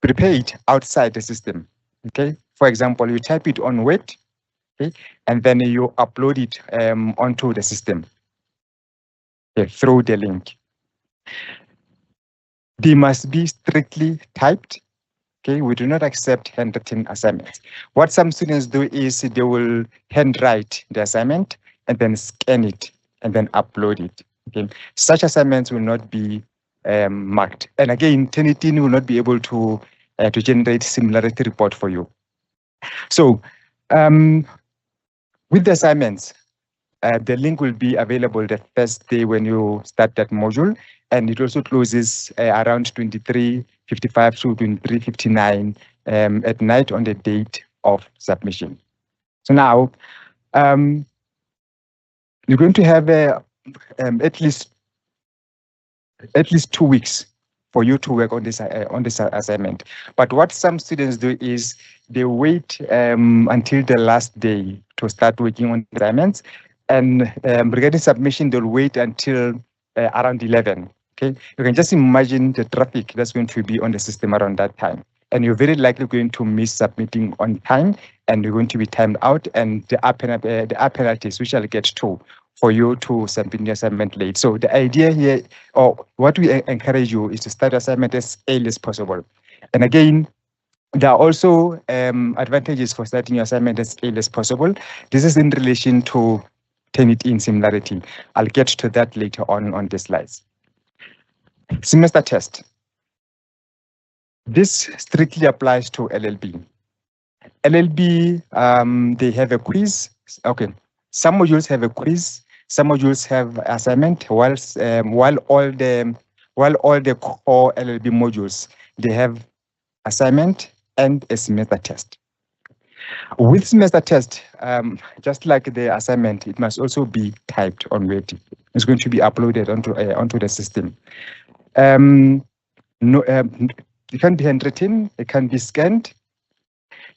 prepare it outside the system. Okay, for example, you type it on Word, okay, and then you upload it onto the system, okay, through the link. They must be strictly typed. Okay, we do not accept handwritten assignments. What some students do is they will handwrite the assignment and then scan it and then upload it. Okay, such assignments will not be marked. And again, Turnitin will not be able to generate similarity report for you. So with the assignments, the link will be available the first day when you start that module, and it also closes around 23:55 to 23:59 at night on the date of submission. So now you're going to have at least 2 weeks for you to work on this assignment. But what some students do is they wait until the last day to start working on assignments, And regarding submission, they'll wait until around 11. Okay, you can just imagine the traffic that's going to be on the system around that time. And you're very likely going to miss submitting on time, and you're going to be timed out, and there are penalties which I'll get to for you to submit your assignment late. So the idea here, or what we encourage you, is to start your assignment as early as possible. And again, there are also advantages for starting your assignment as early as possible. This is in relation to Turnitin similarity. I'll get to that later on the slides. Semester test. This strictly applies to LLB. LLB, they have a quiz. Okay, some modules have a quiz. Some modules have assignment. While all the core LLB modules, they have assignment and a semester test. With semester test, just like the assignment, it must also be typed on Word. It's going to be uploaded onto the system. It can be handwritten, it can be scanned,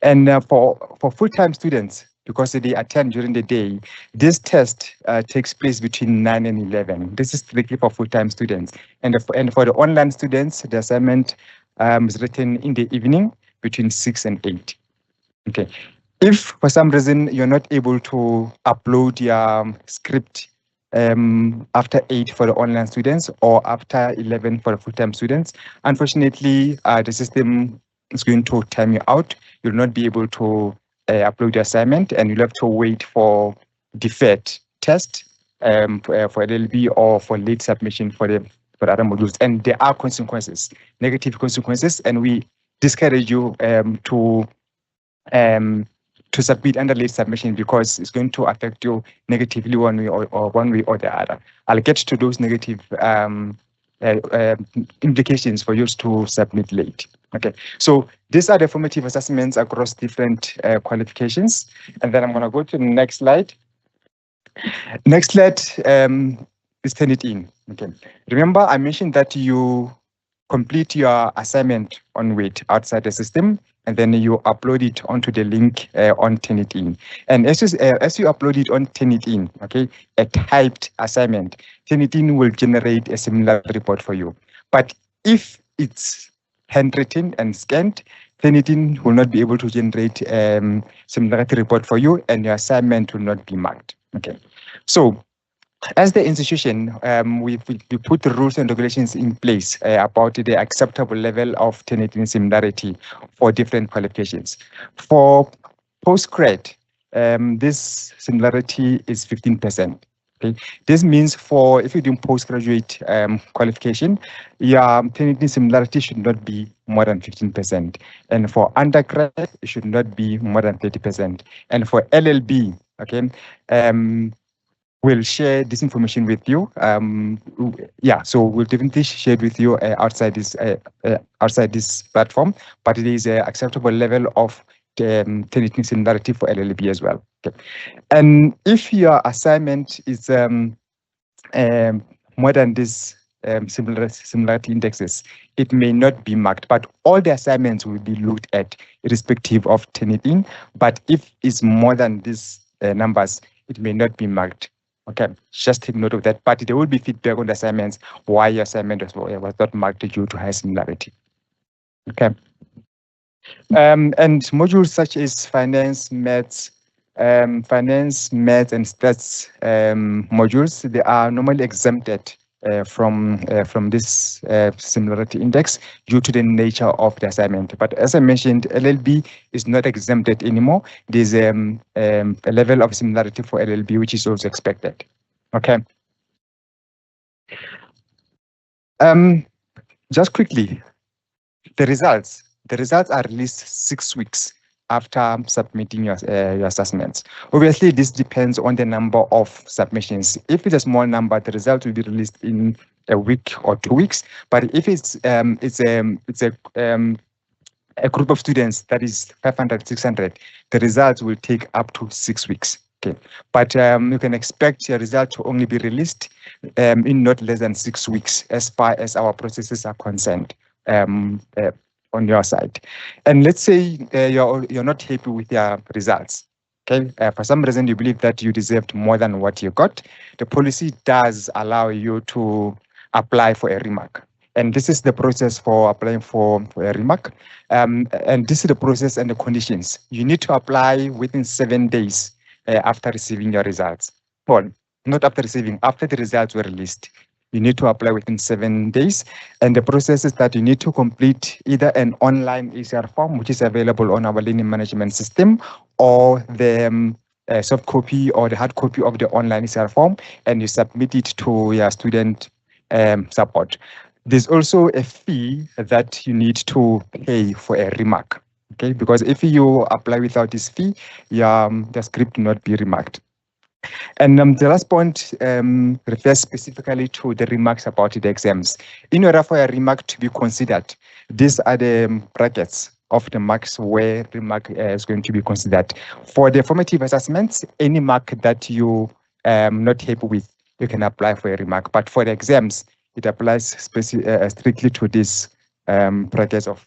and for full-time students, because they attend during the day, this test takes place between 9 and 11. This is strictly for full-time students, and for the online students, the assignment is written in the evening between 6 and 8. Okay. If for some reason you're not able to upload your script after 8 for the online students or after 11 for the full-time students, unfortunately, the system is going to time you out. You'll not be able to upload the assignment, and you'll have to wait for deferred test for LLB or for late submission for other modules. And there are consequences, negative consequences, and we discourage you to submit under late submission, because it's going to affect you negatively one way or the other. I'll get to those negative implications for you to submit late. Okay, so these are the formative assessments across different qualifications. And then I'm going to go to the next slide. Next slide is Turnitin. Okay, remember I mentioned that you complete your assignment on Word outside the system, and then you upload it onto the link on Turnitin. And as you upload it on Turnitin, okay, a typed assignment, Turnitin will generate a similar report for you. But if it's handwritten and scanned, Turnitin will not be able to generate similarity report for you, and your assignment will not be marked. Okay, so as the institution, we put the rules and regulations in place about the acceptable level of Turnitin similarity for different qualifications. For postgrad, this similarity is 15%. Okay, this means if you're doing postgraduate qualification, your Turnitin similarity should not be more than 15%, and for undergrad, it should not be more than 30%, and for LLB, okay. We'll share this information with you. So we'll definitely share it with you outside this platform, but it is an acceptable level of the Turnitin similarity for LLB as well. Okay. And if your assignment is more than this similarity indexes, it may not be marked, but all the assignments will be looked at irrespective of Turnitin. But if it's more than these numbers, it may not be marked. Okay, just take note of that. But there will be feedback on the assignments why your assignment was not marked due to high similarity. Okay. And modules such as finance, maths, and stats modules, they are normally exempted from this similarity index due to the nature of the assignment. But as I mentioned, LLB is not exempted anymore. There's a level of similarity for LLB which is also expected. Okay. Just quickly, the results are released 6 weeks after submitting your assessments. Obviously, this depends on the number of submissions. If it's a small number, the result will be released in a week or 2 weeks. But if it's a group of students that is 500, 600, the results will take up to 6 weeks. Okay, but you can expect your result to only be released in not less than 6 weeks, as far as our processes are concerned. On your side, and let's say you're not happy with your results. Okay, for some reason you believe that you deserved more than what you got, the policy does allow you to apply for a remark. And this is the process for applying for a remark. And this is the process and the conditions. You need to apply within 7 days after receiving your results. Well, not after receiving, after the results were released. You need to apply within 7 days. And the process is that you need to complete either an online ECR form, which is available on our learning management system, or the soft copy or the hard copy of the online ECR form, and you submit it to your student support. There's also a fee that you need to pay for a remark, okay? Because if you apply without this fee, the script will not be remarked. And the last point refers specifically to the remarks about the exams. In order for a remark to be considered, these are the brackets of the marks where remark is going to be considered. For the formative assessments, any mark that you not happy with, you can apply for a remark. But for the exams, it applies strictly to these brackets of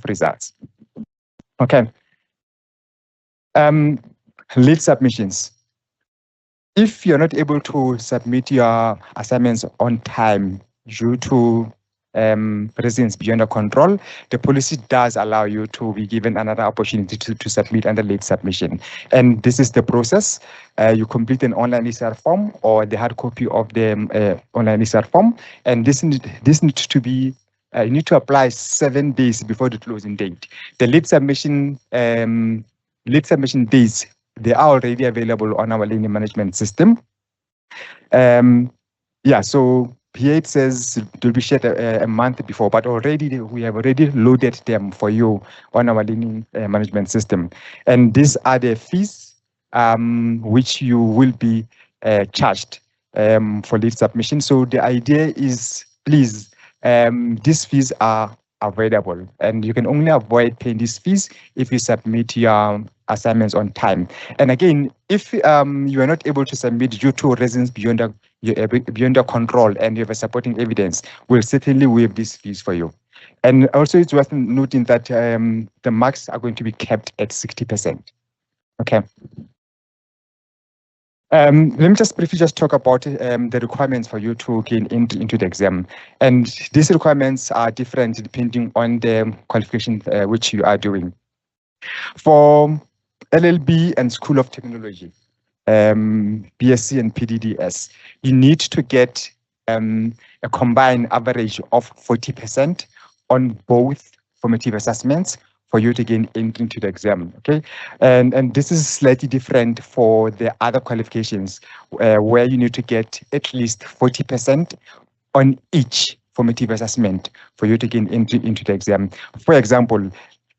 results. Okay. Late submissions. If you're not able to submit your assignments on time due to reasons beyond your control, the policy does allow you to be given another opportunity to submit under late submission. And this is the process. You complete an online ECR form or the hard copy of the online ECR form. And this needs to be, you need to apply 7 days before the closing date. The late submission days, they are already available on our learning management system. Yeah, so here it says it will be shared a month before, but already we have already loaded them for you on our learning management system. And these are the fees which you will be charged for late submission. So the idea is, please, these fees are available, and you can only avoid paying these fees if you submit your assignments on time. And again, if you are not able to submit due to reasons beyond your control and you have a supporting evidence, we'll certainly waive these fees for you. And also it's worth noting that the marks are going to be kept at 60%. Okay. Let me just briefly talk about the requirements for you to gain into the exam. And these requirements are different depending on the qualification which you are doing. For LLB and School of Technology, BSc and PDDS, you need to get a combined average of 40% on both formative assessments for you to gain entry into the exam, okay? And this is slightly different for the other qualifications where you need to get at least 40% on each formative assessment for you to gain entry into the exam. For example,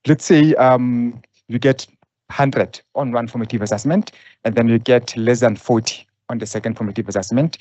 let's say you get 100 on one formative assessment, and then you get less than 40 on the second formative assessment.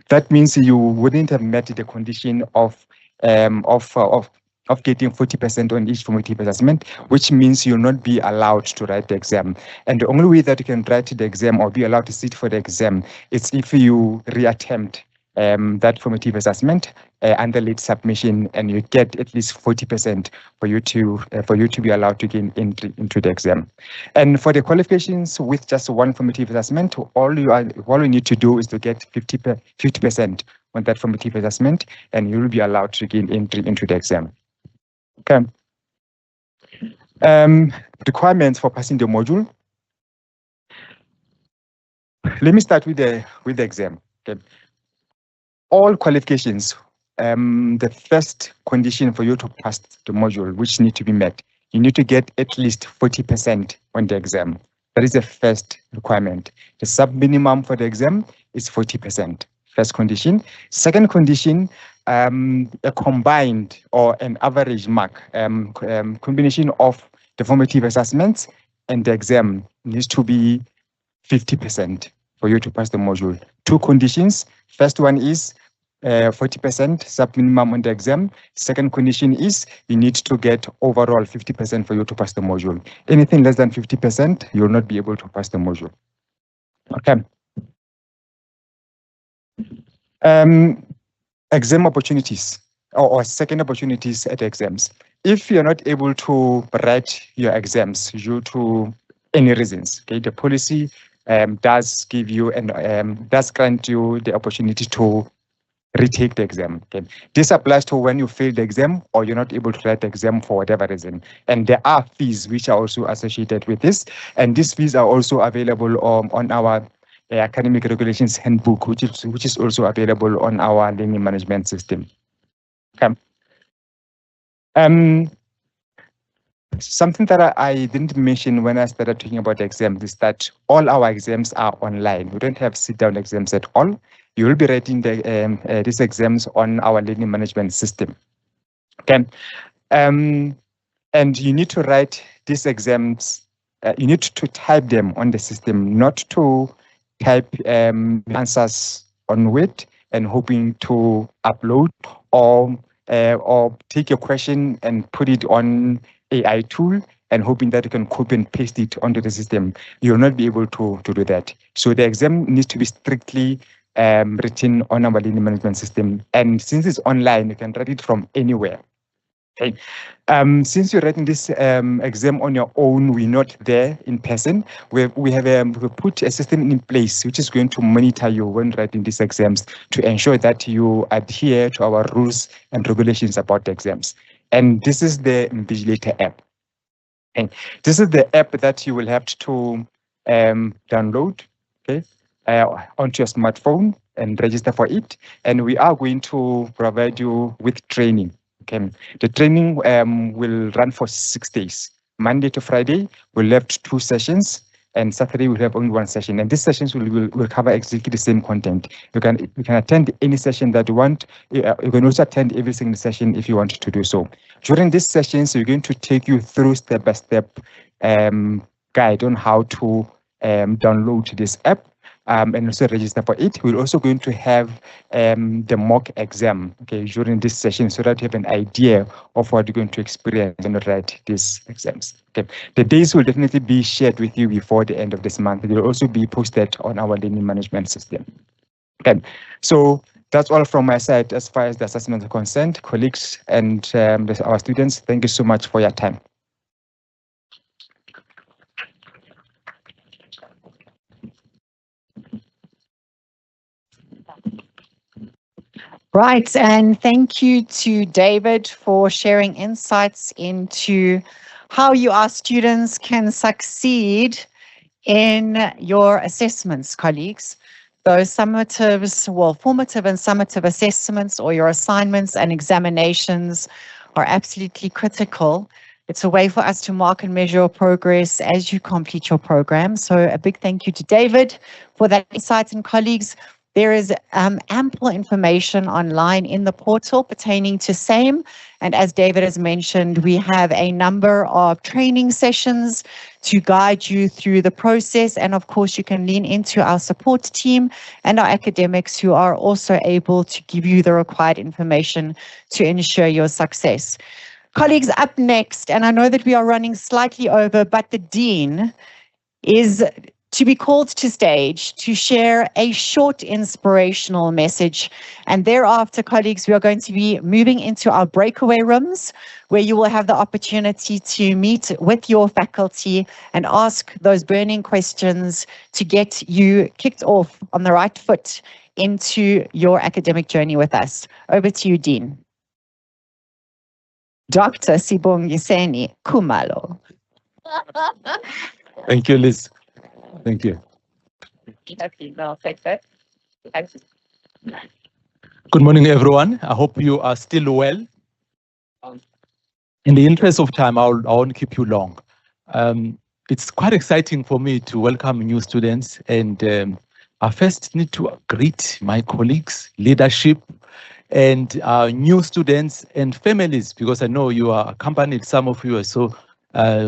That means you wouldn't have met the condition of getting 40% on each formative assessment, which means you'll not be allowed to write the exam. And the only way that you can write the exam or be allowed to sit for the exam is if you reattempt that formative assessment under late submission, and you get at least 40% for you to be allowed to gain entry into the exam. And for the qualifications with just one formative assessment, all you need to do is to get 50% on that formative assessment, and you will be allowed to gain entry into the exam. Okay. Requirements for passing the module. Let me start with the exam. Okay. All qualifications, the first condition for you to pass the module, which need to be met, you need to get at least 40% on the exam. That is the first requirement. The sub-minimum for the exam is 40%. First condition. Second condition, a combined or an average mark, combination of the formative assessments and the exam needs to be 50% for you to pass the module. Two conditions. First one is 40% sub-minimum on the exam. Second condition is you need to get overall 50% for you to pass the module. Anything less than 50%, you will not be able to pass the module. Okay. Exam opportunities or second opportunities at exams. If you're not able to write your exams due to any reasons. Okay, the policy does give you and does grant you the opportunity to retake the exam. Okay, this applies to when you fail the exam or you're not able to write the exam for whatever reason. And there are fees which are also associated with this, and these fees are also available on our academic regulations handbook, which is also available on our learning management system. Okay. Something that I didn't mention when I started talking about the exams is that all our exams are online. We don't have sit-down exams at all. You will be writing these exams on our learning management system. Okay, and you need to write these exams. You need to type them on the system, not to type answers on Word and hoping to upload or take your question and put it on AI tool and hoping that you can copy and paste it onto the system. You'll not be able to do that. So the exam needs to be strictly written on our learning management system. And since it's online, you can write it from anywhere. Okay. Since you're writing this exam on your own, we're not there in person. We put a system in place which is going to monitor you when writing these exams to ensure that you adhere to our rules and regulations about the exams. And this is the Invigilator app. And this is the app that you will have to download, okay, onto your smartphone and register for it. And we are going to provide you with training. Okay, the training will run for 6 days. Monday to Friday, we'll have 2 sessions, and Saturday we'll have only 1 session. And these sessions will cover exactly the same content. You can attend any session that you want. You can also attend every single session if you want to do so. During these sessions, we're going to take you through step-by-step guide on how to download this app. And also register for it. We're also going to have the mock exam, okay, during this session, so that you have an idea of what you're going to experience when you write these exams. Okay, the days will definitely be shared with you before the end of this month. It will also be posted on our learning management system. Okay, so that's all from my side as far as the assessments are concerned. Colleagues and our students, thank you so much for your time. Right, and thank you to David for sharing insights into how you, our students, can succeed in your assessments, colleagues. Those summatives, well, formative and summative assessments or your assignments and examinations are absolutely critical. It's a way for us to mark and measure your progress as you complete your program. So a big thank you to David for that insight, and colleagues. There is ample information online in the portal pertaining to SAME. And as David has mentioned, we have a number of training sessions to guide you through the process. And of course, you can lean into our support team and our academics who are also able to give you the required information to ensure your success. Colleagues, up next, and I know that we are running slightly over, but the Dean is to be called to stage to share a short inspirational message. And thereafter, colleagues, we are going to be moving into our breakaway rooms where you will have the opportunity to meet with your faculty and ask those burning questions to get you kicked off on the right foot into your academic journey with us. Over to you, Dean. Dr. Sibongiseni Kumalo. Thank you, Liz. Thank you. Good morning, everyone. I hope you are still well. In the interest of time, I won't keep you long. It's quite exciting for me to welcome new students, and I first need to greet my colleagues, leadership, and new students and families, because I know you are accompanied, some of you are so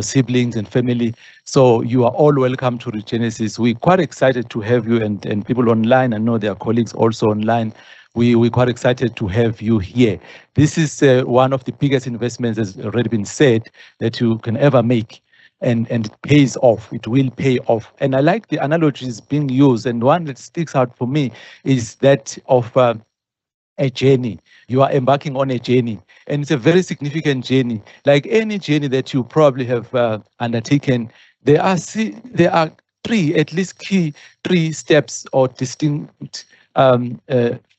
siblings and family. So you are all welcome to ReGenesys. We're quite excited to have you and people online. I know there are colleagues also online. We're quite excited to have you here. This is one of the biggest investments, as already been said, that you can ever make. And it pays off. It will pay off. And I like the analogies being used. And one that sticks out for me is that of a journey. You are embarking on a journey, and it's a very significant journey. Like any journey that you probably have undertaken, there are at least key three steps or distinct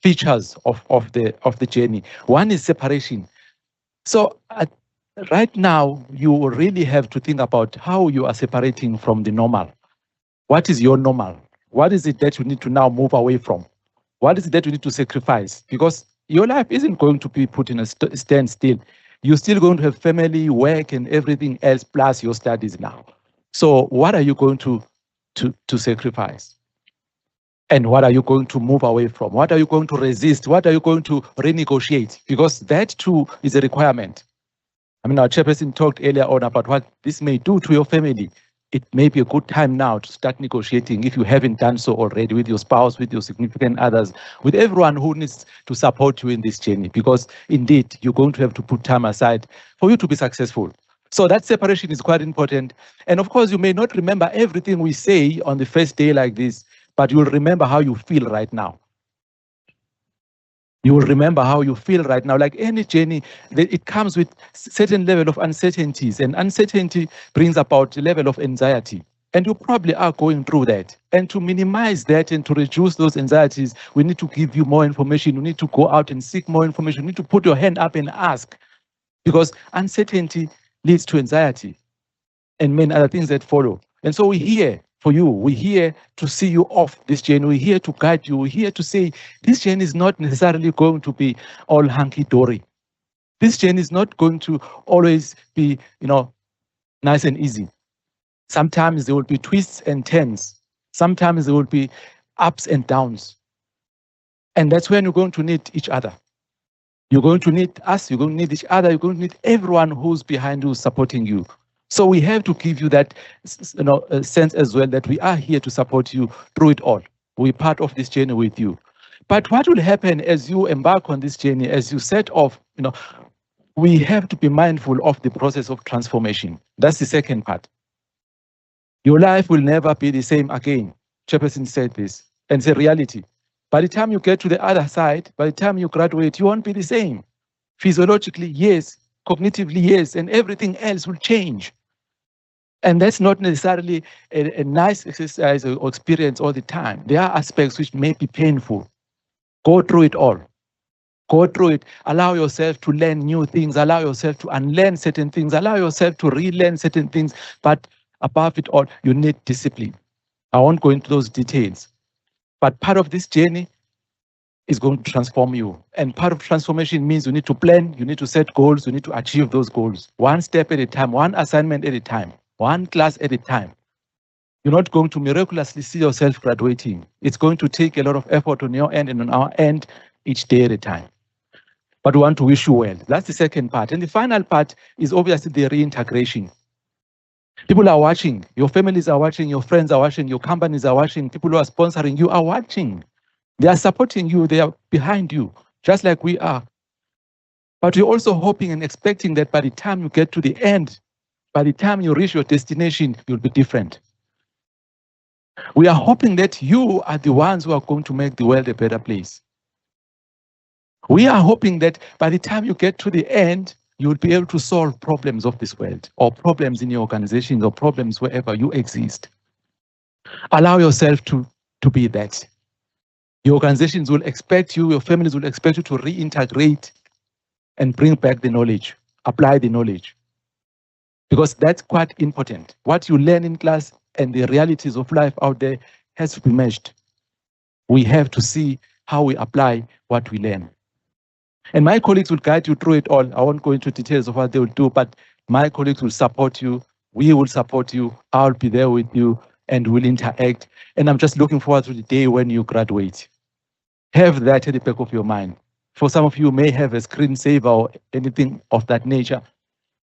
features of the journey. One is separation. So right now, you really have to think about how you are separating from the normal. What is your normal? What is it that you need to now move away from? What is it that you need to sacrifice? Because your life isn't going to be put in a standstill. You're still going to have family, work, and everything else, plus your studies now. So what are you going to sacrifice? And what are you going to move away from? What are you going to resist? What are you going to renegotiate? Because that too is a requirement. I mean, our chairperson talked earlier on about what this may do to your family. It may be a good time now to start negotiating if you haven't done so already with your spouse, with your significant others, with everyone who needs to support you in this journey, because indeed you're going to have to put time aside for you to be successful. So that separation is quite important. And of course, you may not remember everything we say on the first day like this, but you'll remember how you feel right now. You will remember how you feel right now. Like any journey, it comes with certain level of uncertainties, and uncertainty brings about a level of anxiety. And you probably are going through that. And to minimize that and to reduce those anxieties, we need to give you more information. You need to go out and seek more information. You need to put your hand up and ask, because uncertainty leads to anxiety and many other things that follow. And so we're here for you. We're here to see you off this journey. We're here to guide you. We're here to say this journey is not necessarily going to be all hunky-dory. This journey is not going to always be, nice and easy. Sometimes there will be twists and turns. Sometimes there will be ups and downs. And that's when you're going to need each other. You're going to need us. You're going to need each other. You're going to need everyone who's behind you, supporting you. So we have to give you that sense as well that we are here to support you through it all. We're part of this journey with you. But what will happen as you embark on this journey, as you set off, we have to be mindful of the process of transformation. That's the second part. Your life will never be the same again. Chairperson said this, and it's a reality. By the time you get to the other side, by the time you graduate, you won't be the same. Physiologically, yes. Cognitively, yes. And everything else will change. And that's not necessarily a nice exercise or experience all the time. There are aspects which may be painful. Go through it all. Go through it. Allow yourself to learn new things. Allow yourself to unlearn certain things. Allow yourself to relearn certain things. But above it all, you need discipline. I won't go into those details. But part of this journey is going to transform you. And part of transformation means you need to plan, you need to set goals, you need to achieve those goals. One step at a time, one assignment at a time. One class at a time. You're not going to miraculously see yourself graduating. It's going to take a lot of effort on your end and on our end each day at a time. But we want to wish you well. That's the second part. And the final part is obviously the reintegration. People are watching. Your families are watching. Your friends are watching. Your companies are watching. People who are sponsoring you are watching. They are supporting you. They are behind you, just like we are. But you're also hoping and expecting that by the time you get to the end, by the time you reach your destination, you'll be different. We are hoping that you are the ones who are going to make the world a better place. We are hoping that by the time you get to the end, you'll be able to solve problems of this world, or problems in your organizations, or problems wherever you exist. Allow yourself to be that. Your organizations will expect you, your families will expect you to reintegrate and bring back the knowledge, apply the knowledge. Because that's quite important. What you learn in class and the realities of life out there has to be meshed. We have to see how we apply what we learn. And my colleagues will guide you through it all. I won't go into details of what they will do, but my colleagues will support you. We will support you. I'll be there with you and we'll interact. And I'm just looking forward to the day when you graduate. Have that at the back of your mind. For some of you may have a screensaver or anything of that nature,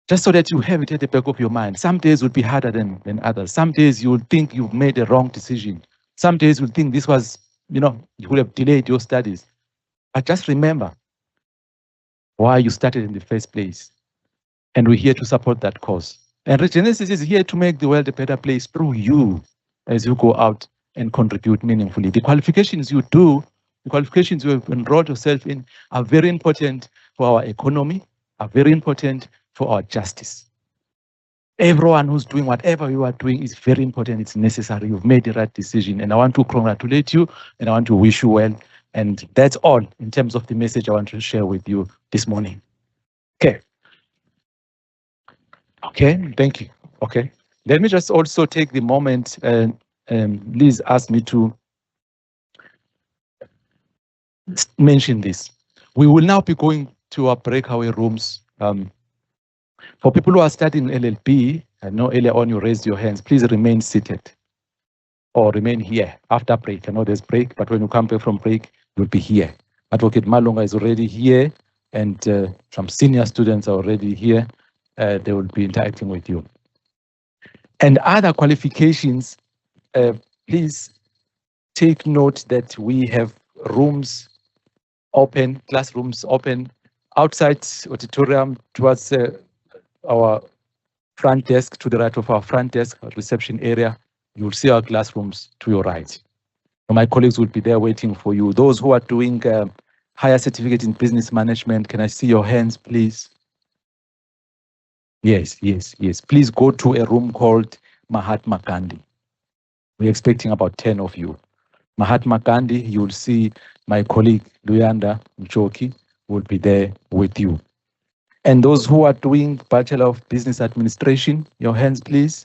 just so that you have it at the back of your mind. Some days will be harder than others. Some days you will think you've made a wrong decision. Some days you'll think this was, you would have delayed your studies. But just remember why you started in the first place. And we're here to support that cause. And ReGenesys is here to make the world a better place through you as you go out and contribute meaningfully. The qualifications you do, the qualifications you have enrolled yourself in are very important for our economy, are very important for our justice. everyone who's doing whatever you are doing is very important. It's necessary. You've made the right decision. And I want to congratulate you and I want to wish you well. And that's all in terms of the message I want to share with you this morning. Okay. Okay, thank you. Okay. Let me just also take the moment, Liz asked me to mention this. We will now be going to our breakaway rooms. For people who are studying LLB, I know earlier on you raised your hands, please remain seated or remain here after break. I know there's break, but when you come back from break, you'll be here. Advocate Malunga is already here and some senior students are already here. They will be interacting with you. And other qualifications, please take note that we have rooms open, classrooms open outside auditorium towards our front desk, to the right of our front desk, reception area. You will see our classrooms to your right. My colleagues will be there waiting for you. Those who are doing higher certificate in business management, can I see your hands, please? Yes, yes, yes. Please go to a room called Mahatma Gandhi. We're expecting about 10 of you. Mahatma Gandhi, you will see my colleague Luyanda Mchoki will be there with you. And those who are doing Bachelor of Business Administration, your hands, please.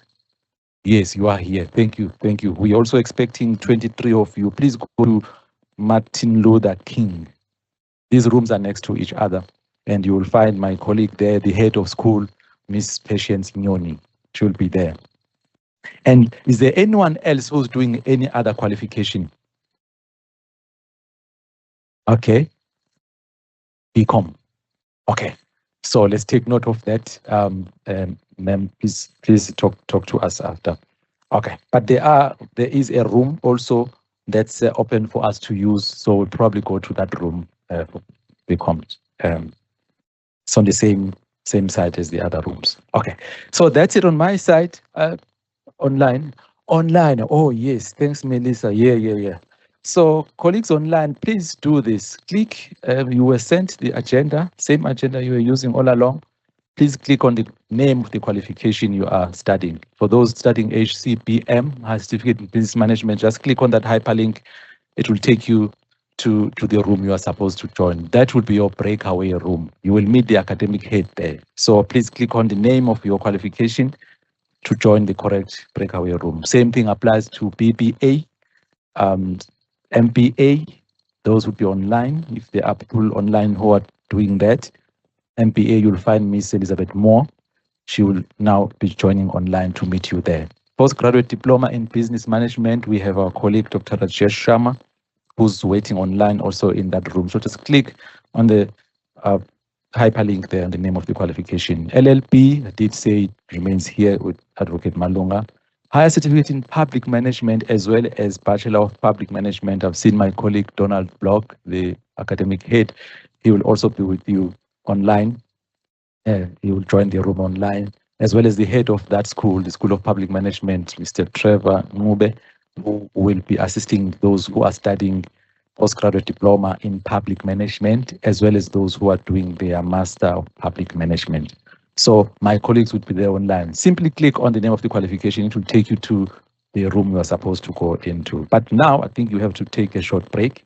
Yes, you are here. Thank you. Thank you. We're also expecting 23 of you. Please go to Martin Luther King. These rooms are next to each other. And you will find my colleague there, the head of school, Miss Patience Nyoni. She will be there. And is there anyone else who's doing any other qualification? Okay. BCom. Okay. So let's take note of that. Ma'am, please talk to us after. Okay. But there is a room also that's open for us to use. So we'll probably go to that room for BCom. It's on the same side as the other rooms. Okay. So that's it on my side. Online. Oh yes. Thanks, Melissa. Yeah. So colleagues online, please do this. Click, you were sent the agenda, same agenda you were using all along. Please click on the name of the qualification you are studying. For those studying HCBM, High Certificate in Business Management, just click on that hyperlink. It will take you to the room you are supposed to join. That will be your breakaway room. You will meet the academic head there. So please click on the name of your qualification to join the correct breakaway room. Same thing applies to BBA. MBA, those would be online. If there are people online who are doing that, MBA, you'll find Miss Elizabeth Moore. She will now be joining online to meet you there. Postgraduate Diploma in Business Management, we have our colleague, Dr. Rajesh Sharma, who's waiting online also in that room. So just click on the hyperlink there and the name of the qualification. LLB, I did say it remains here with Advocate Malunga. Higher Certificate in Public Management as well as Bachelor of Public Management. I've seen my colleague Donald Block, the academic head. He will also be with you online. He will join the room online, as well as the head of that school, the School of Public Management, Mr. Trevor Ngube, who will be assisting those who are studying postgraduate diploma in public management, as well as those who are doing their Master of Public Management. So my colleagues would be there online. Simply click on the name of the qualification. It will take you to the room you are supposed to go into. But now I think you have to take a short break,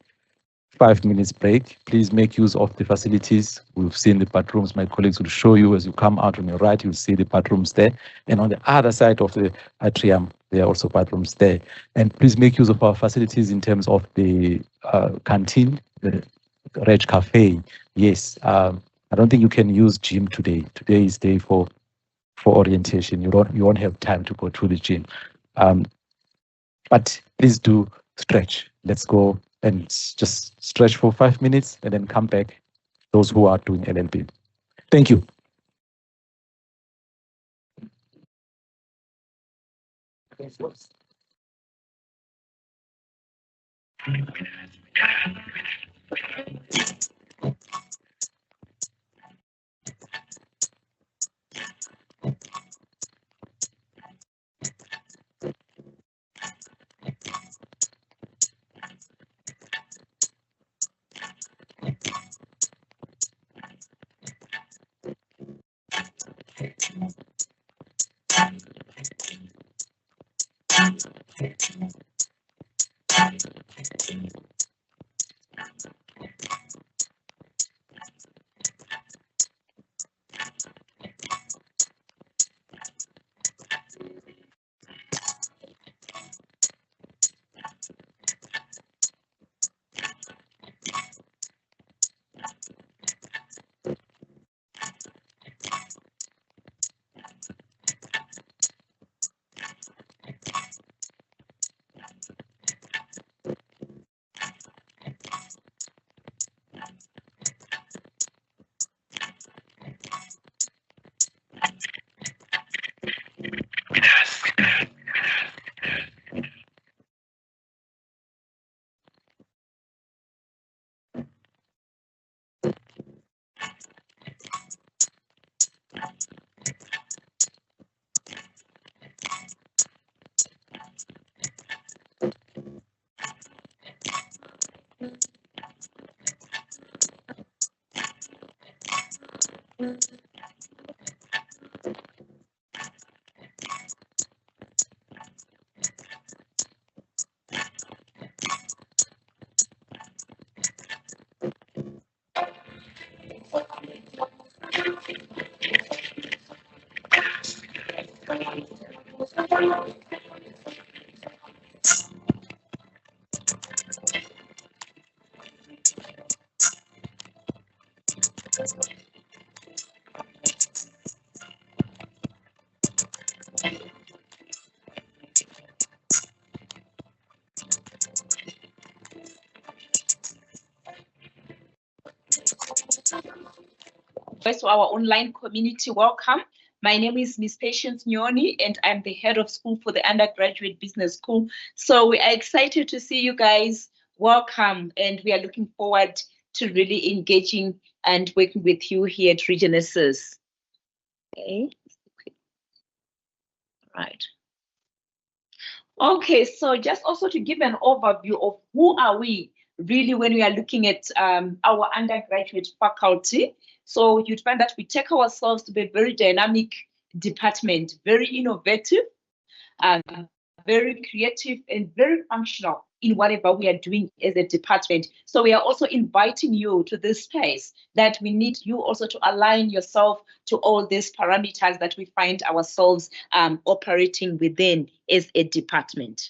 5 minutes break. Please make use of the facilities. We've seen the bathrooms. My colleagues will show you as you come out on your right, you'll see the bathrooms there. And on the other side of the atrium, there are also bathrooms there. And please make use of our facilities in terms of the canteen, the Reg Cafe. Yes, I don't think you can use gym today. Today is day for orientation. You won't have time to go to the gym. But please do stretch. Let's go and just stretch for 5 minutes and then come back, those who are doing LLB. Thank you. To our online community, welcome. My name is Miss Patience Nyoni, and I'm the head of school for the undergraduate business school. So we are excited to see you guys. Welcome, and we are looking forward to really engaging and working with you here at ReGenesys. Okay. Right. Okay, so just also to give an overview of who are we really when we are looking at our undergraduate faculty. So you'd find that we take ourselves to be a very dynamic department, very innovative, very creative, and very functional in whatever we are doing as a department. So we are also inviting you to this space that we need you also to align yourself to all these parameters that we find ourselves operating within as a department.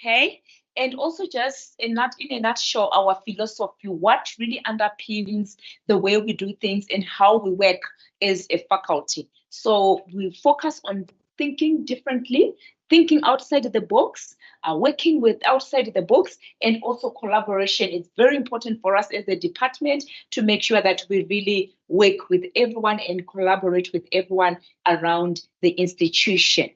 Okay. And also just in a nutshell, our philosophy, what really underpins the way we do things and how we work as a faculty. So we focus on thinking differently, thinking outside the box, working with outside the box, and also collaboration. It's very important for us as a department to make sure that we really work with everyone and collaborate with everyone around the institution.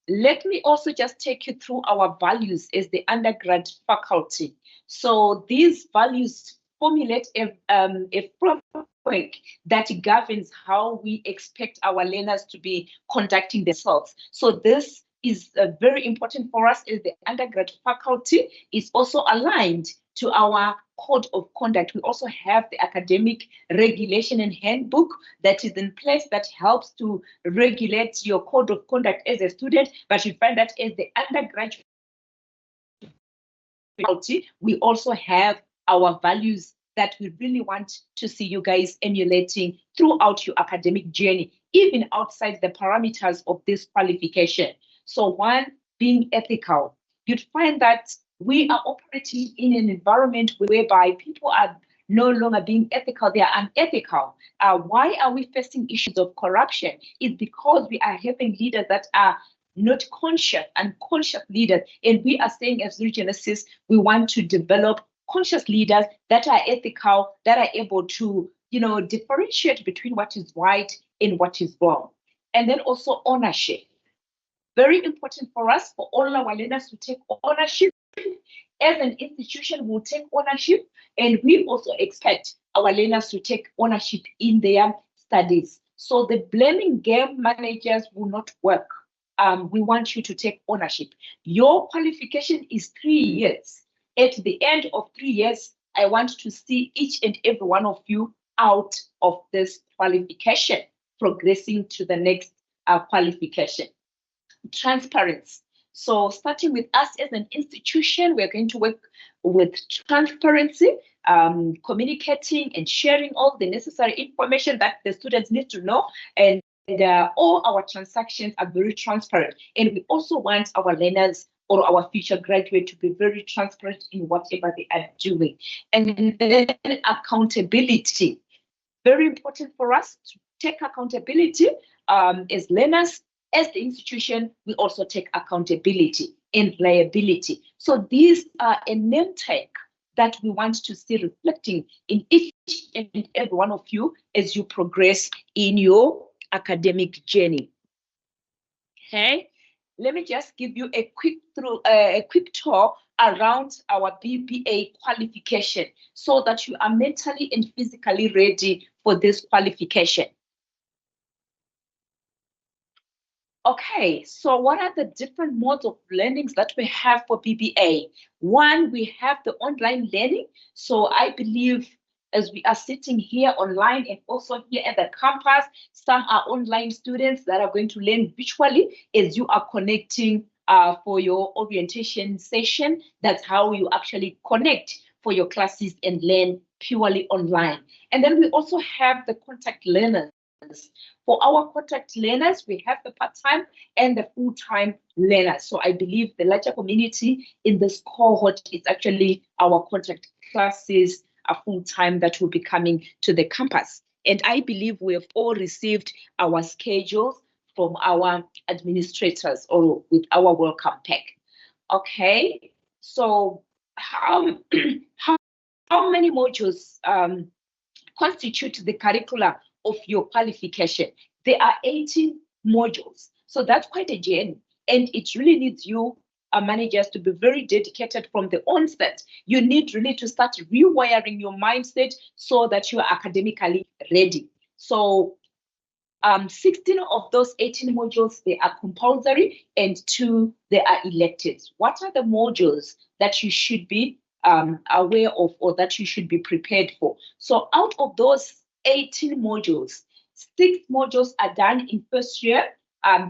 Let me also just take you through our values as the undergrad faculty. So these values formulate a framework that governs how we expect our learners to be conducting themselves. So this is very important for us as the undergrad faculty. Is also aligned to our code of conduct. We also have the academic regulation and handbook that is in place that helps to regulate your code of conduct as a student, but you find that as the undergraduate faculty, we also have our values that we really want to see you guys emulating throughout your academic journey, even outside the parameters of this qualification. So one, being ethical. You'd find that we are operating in an environment whereby people are no longer being ethical, they are unethical. Why are we facing issues of corruption? It's because we are having leaders that are not conscious, unconscious leaders. And we are saying as ReGenesys, we want to develop conscious leaders that are ethical, that are able to, differentiate between what is right and what is wrong. And then also ownership. Very important for us, for all our learners to take ownership. As an institution, we'll take ownership, and we also expect our learners to take ownership in their studies. So the blaming game managers will not work. We want you to take ownership. Your qualification is 3 years. At the end of 3 years, I want to see each and every one of you out of this qualification, progressing to the next qualification. transparency. So starting with us as an institution, we're going to work with transparency, communicating and sharing all the necessary information that the students need to know. And all our transactions are very transparent. And we also want our learners or our future graduate to be very transparent in whatever they are doing. And then accountability. Very important for us to take accountability as learners. As the institution, we also take accountability and liability. So these are a name tag that we want to see reflecting in each and every one of you as you progress in your academic journey. Okay, let me just give you a quick tour around our BBA qualification so that you are mentally and physically ready for this qualification. Okay, so what are the different modes of learnings that we have for BBA? One, we have the online learning. So I believe as we are sitting here online and also here at the campus, some are online students that are going to learn virtually as you are connecting for your orientation session. That's how you actually connect for your classes and learn purely online. And then we also have the contact learners. For our contact learners, we have the part-time and the full-time learners. So I believe the larger community in this cohort is actually our contact classes are full-time that will be coming to the campus. And I believe we have all received our schedules from our administrators or with our welcome pack. Okay, so how many modules constitute the curricula of your qualification? There are 18 modules. So that's quite a journey. And it really needs you managers to be very dedicated from the onset. You need really to start rewiring your mindset so that you are academically ready. So 16 of those 18 modules, they are compulsory and 2, they are electives. What are the modules that you should be aware of or that you should be prepared for? So out of those 18 modules, 6 modules are done in first year,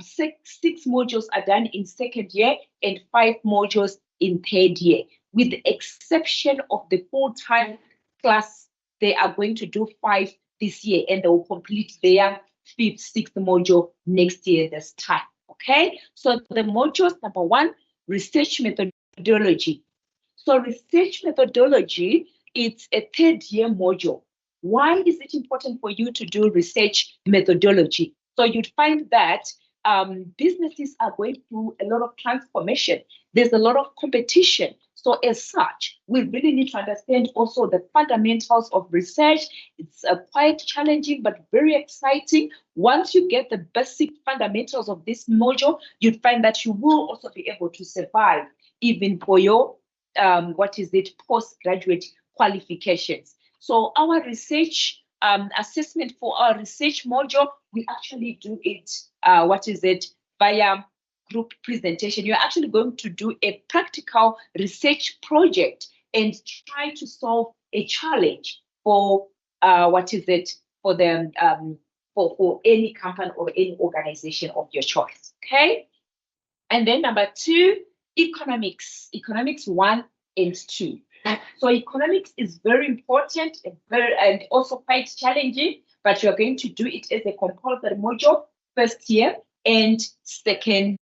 6 modules are done in second year, and 5 modules in third year. With the exception of the full-time class, they are going to do 5 this year and they will complete their 5th, 6th module next year this time. Okay, so the modules, number 1, research methodology. So research methodology, it's a 3rd year module. Why is it important for you to do research methodology? So you'd find that businesses are going through a lot of transformation. There's a lot of competition. So as such, we really need to understand also the fundamentals of research. It's quite challenging, but very exciting. Once you get the basic fundamentals of this module, you'd find that you will also be able to survive even for your, postgraduate qualifications. So our research assessment for our research module, we actually do it, via group presentation. You're actually going to do a practical research project and try to solve a challenge for for any company or any organization of your choice. Okay. And then number 2, economics 1 and 2. So economics is very important and also quite challenging, but you're going to do it as a compulsory module first year and second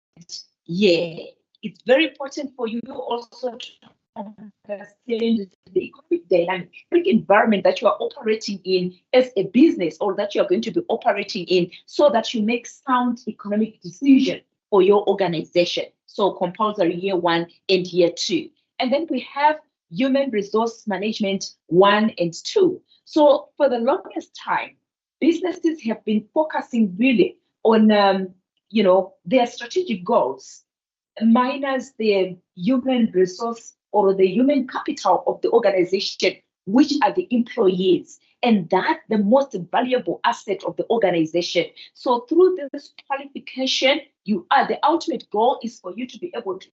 year. It's very important for you also to understand the economic dynamic environment that you are operating in as a business or that you are going to be operating in so that you make sound economic decisions for your organization. So compulsory year 1 and year 2. And then we have human resource management 1 and 2. So for the longest time, businesses have been focusing really on their strategic goals minus the human resource or the human capital of the organization, which are the employees. And that's the most valuable asset of the organization. So through this qualification, the ultimate goal is for you to be able to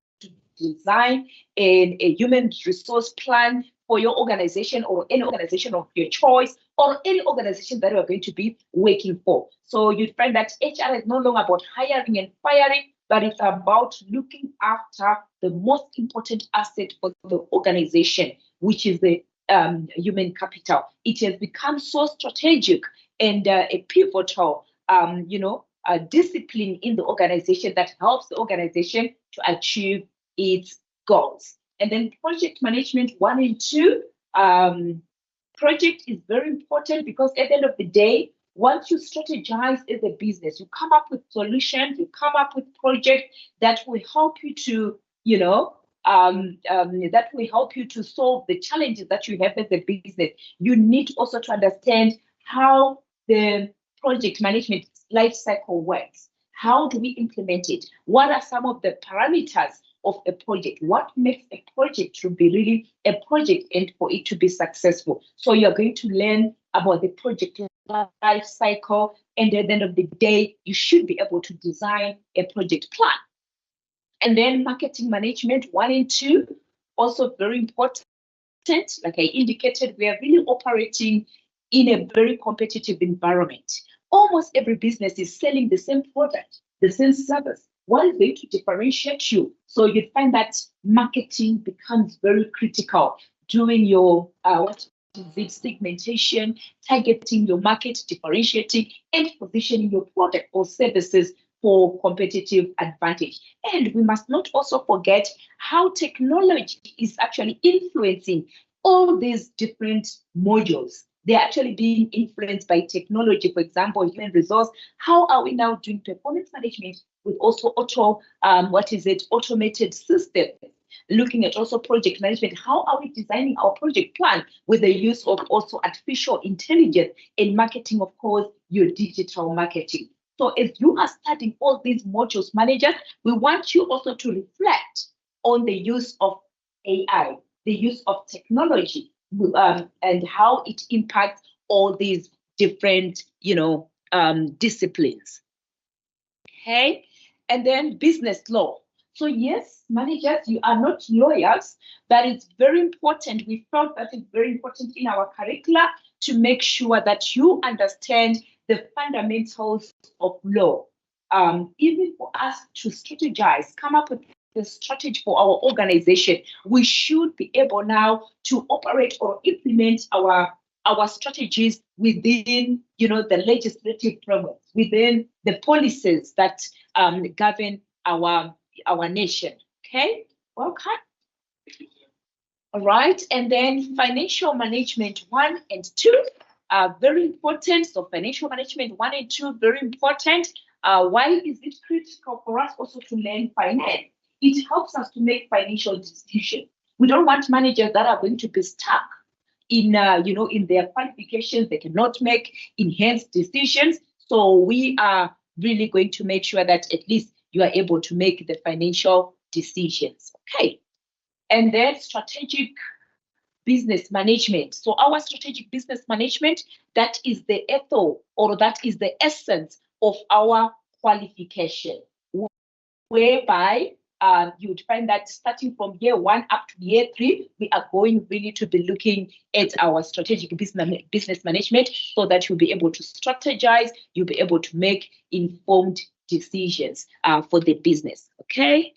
design a human resource plan for your organization or any organization of your choice or any organization that you are going to be working for. So you'd find that HR is no longer about hiring and firing, but it's about looking after the most important asset for the organization, which is the human capital. It has become so strategic and a pivotal, discipline in the organization that helps the organization to achieve its goals. And then project management 1 and 2. Project is very important because at the end of the day, once you strategize as a business, you come up with solutions, you come up with projects that will help you to, that will help you to solve the challenges that you have as a business. You need also to understand how the project management life cycle works. How do we implement it? What are some of the parameters of a project? What makes a project to be really a project and for it to be successful? So you're going to learn about the project life cycle, and at the end of the day, you should be able to design a project plan. And then marketing management 1 and 2, also very important. Like I indicated, we are really operating in a very competitive environment. Almost every business is selling the same product, the same service. What is going to differentiate you? So you find that marketing becomes very critical. Doing your segmentation, targeting your market, differentiating, and positioning your product or services for competitive advantage. And we must not also forget how technology is actually influencing all these different modules. They're actually being influenced by technology. For example, human resource. How are we now doing performance management with also automated systems? Looking at also project management, how are we designing our project plan with the use of also artificial intelligence and marketing, of course, your digital marketing. So as you are studying all these modules, managers, we want you also to reflect on the use of AI, the use of technology, and how it impacts all these different, disciplines. Okay, and then business law. So yes, managers, you are not lawyers, but it's very important. We felt that it's very important in our curricula to make sure that you understand the fundamentals of law. Even for us to strategize, come up with the strategy for our organization, we should be able now to operate or implement our strategies within, the legislative framework, within the policies that govern our nation. Okay, welcome. All right, and then financial management 1 and 2 are very important. So financial management 1 and 2 very important. Why is it critical for us also to learn finance? It helps us to make financial decisions. We don't want managers that are going to be stuck in their qualifications. They cannot make enhanced decisions. So we are really going to make sure that at least you are able to make the financial decisions. Okay, and then strategic business management. So our strategic business management, that is the ethos, or that is the essence of our qualification, whereby you would find that starting from year 1 up to year 3, we are going really to be looking at our strategic business management so that you'll be able to strategize, you'll be able to make informed decisions for the business. Okay.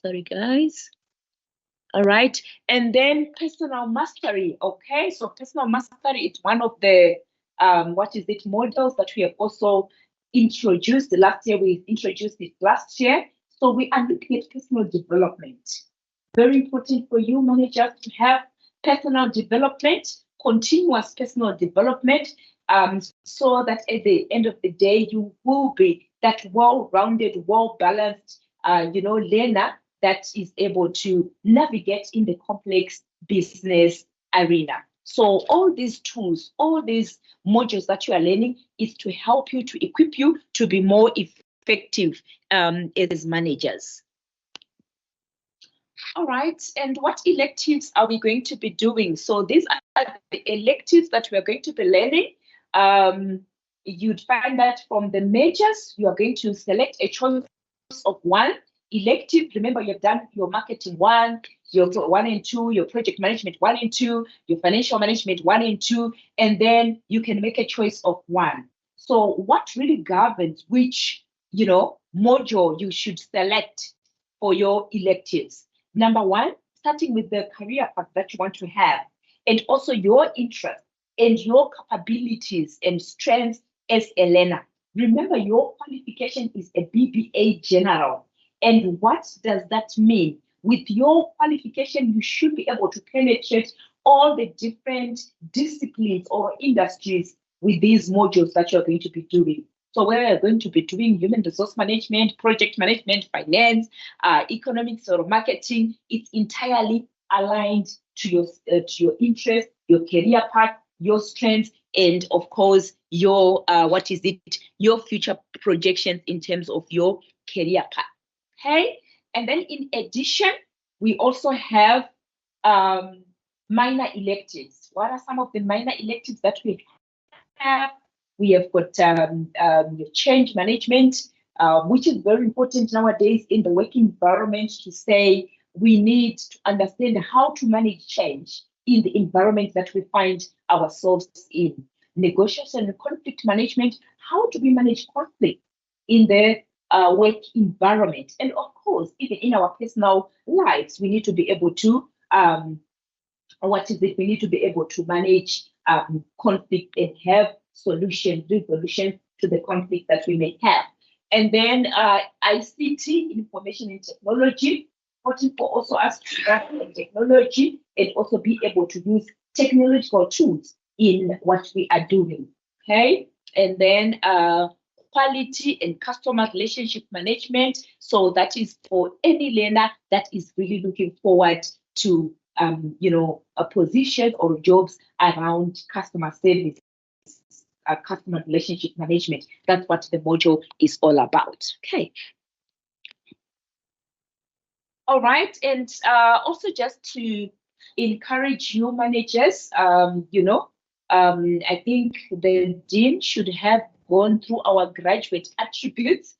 Sorry, guys. All right. And then personal mastery. Okay. So personal mastery is one of the models that we have also introduced last year. We introduced it last year. So we are looking at personal development. Very important for you managers to have personal development, continuous personal development, so that at the end of the day, you will be that well-rounded, well-balanced, learner that is able to navigate in the complex business arena. So all these tools, all these modules that you are learning is to help you, to equip you to be more effective as managers. All right, and what electives are we going to be doing? So these are the electives that we are going to be learning. You'd find that from the majors, you are going to select a choice of one elective. Remember, you've done your marketing 1, your 1 and 2, your project management 1 and 2, your financial management 1 and 2, and then you can make a choice of 1. So what really governs which, module you should select for your electives. Number one, starting with the career path that you want to have, and also your interest and your capabilities and strengths as a learner. Remember, your qualification is a BBA General. And what does that mean? With your qualification, you should be able to penetrate all the different disciplines or industries with these modules that you're going to be doing. So whether you're going to be doing human resource management, project management, finance, economics, or marketing, it's entirely aligned to your interest, your career path, your strengths, and of course your your future projections in terms of your career path. Okay, and then in addition, we also have minor electives. What are some of the minor electives that we have? We have got change management, which is very important nowadays in the work environment, to say we need to understand how to manage change in the environment that we find ourselves in. Negotiation and conflict management, how do we manage conflict in the work environment? And of course, even in our personal lives, we need to be able to we need to be able to manage conflict and have resolution to the conflict that we may have. And then ICT, information and technology, important for also us to grasp technology and also be able to use technological tools in what we are doing. Okay, and then quality and customer relationship management. So that is for any learner that is really looking forward to a position or jobs around customer service, customer relationship management. That's what the module is all about. Okay. All right, and also just to encourage new managers, I think the dean should have gone through our graduate attributes.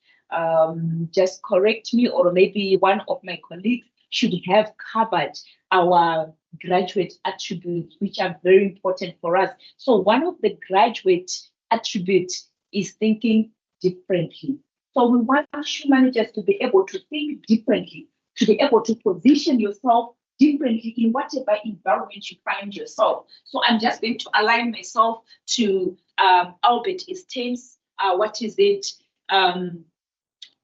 Just correct me, or maybe one of my colleagues should have covered our graduate attributes, which are very important for us. So one of the graduate attributes is thinking differently. So we want new managers to be able to think differently, to be able to position yourself differently in whatever environment you find yourself. So I'm just going to align myself to Albert Einstein's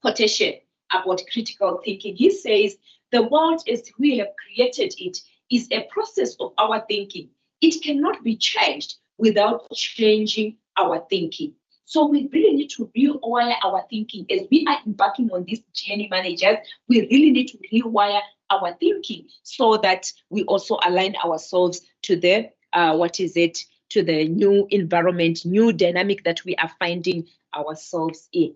quotation about critical thinking. He says, the world as we have created it is a process of our thinking. It cannot be changed without changing our thinking. So we really need to rewire our thinking as we are embarking on this journey, managers. We really need to rewire our thinking so that we also align ourselves to the to the new environment, new dynamic that we are finding ourselves in.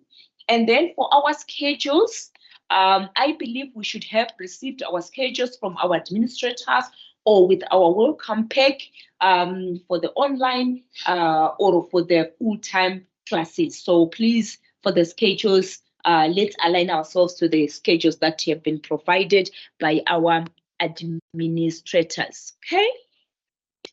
And then for our schedules, I believe we should have received our schedules from our administrators or with our welcome pack for the online or for the full-time classes. So please, for the schedules, let's align ourselves to the schedules that have been provided by our administrators. Okay?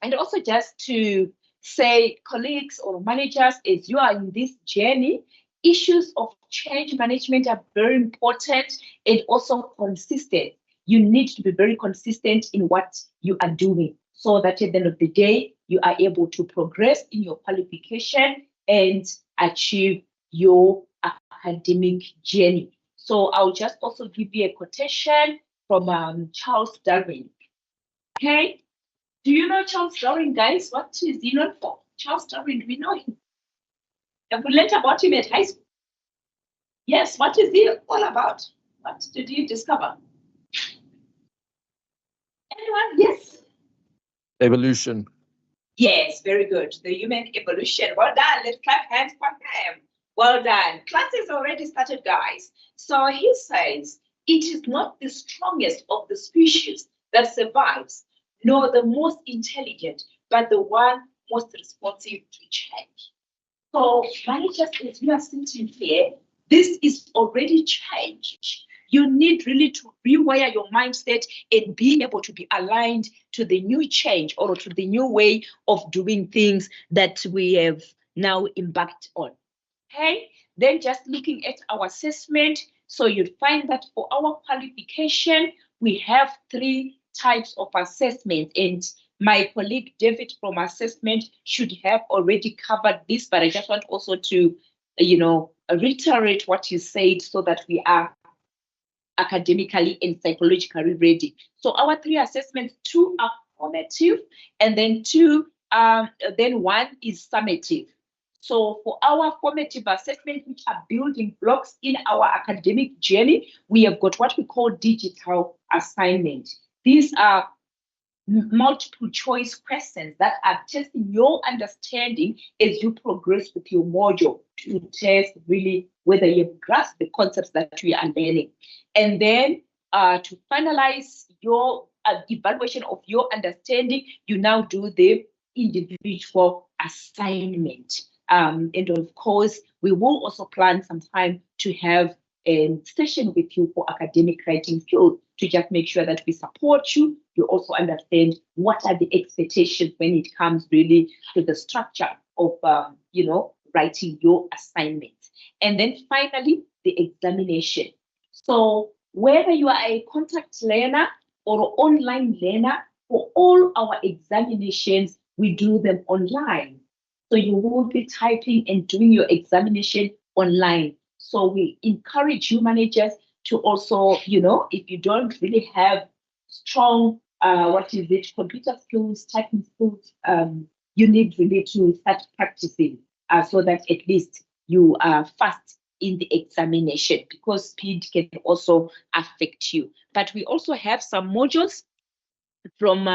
And also just to say, colleagues or managers, as you are in this journey, issues of change management are very important and also consistent. You need to be very consistent in what you are doing so that at the end of the day, you are able to progress in your qualification and achieve your academic journey. So I'll just also give you a quotation from Charles Darwin. Okay, do you know Charles Darwin, guys? What is he known for? Charles Darwin, do we know him? Have we learned about him at high school? Yes, what is he all about? What did you discover? Anyone? Yes. Evolution. Yes, very good. The human evolution. Well done. Let's clap hands for him. Well done. Class has already started, guys. So he says, it is not the strongest of the species that survives, nor the most intelligent, but the one most responsive to change. So, managers, as you are sitting here, this is already change. You need really to rewire your mindset and be able to be aligned to the new change or to the new way of doing things that we have now embarked on. Okay, Then just looking at our assessment, so you'd find that for our qualification, we have 3 types of assessment, and my colleague David from assessment should have already covered this, but I just want also to, reiterate what you said so that we are academically and psychologically ready. So our 3 assessments, 2 are formative, and then 1 is summative. So for our formative assessment, which are building blocks in our academic journey, we have got what we call digital assignment. These are multiple choice questions that are testing your understanding as you progress with your module to test really whether you've grasped the concepts that we are learning. And then to finalize your evaluation of your understanding, you now do the individual assignment. And of course, we will also plan some time to have a session with you for academic writing skills to just make sure that we support you. You also understand what are the expectations when it comes really to the structure of, writing your assignments. And then finally, the examination. So whether you are a contact learner or online learner, for all our examinations, we do them online. So you will be typing and doing your examination online. So we encourage you managers to also, if you don't really have strong, computer skills, typing skills, you need really to start practicing so that at least you are fast in the examination, because speed can also affect you. But we also have some modules from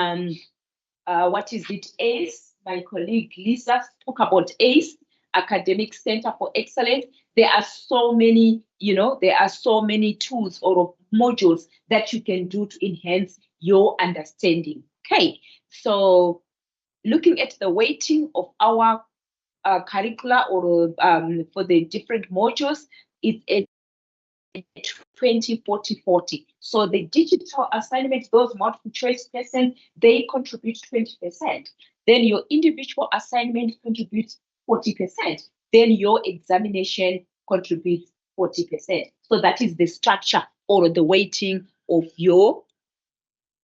ACE. My colleague Lisa spoke about ACE, Academic Center for Excellence. There are so many, tools or modules that you can do to enhance your understanding. Okay, so looking at the weighting of our curricula or for the different modules, it's at 20, 40, 40. So the digital assignments, those multiple choice questions, they contribute 20%. Then your individual assignment contributes 40%. Then your examination contributes 40%. So that is the structure or the weighting of your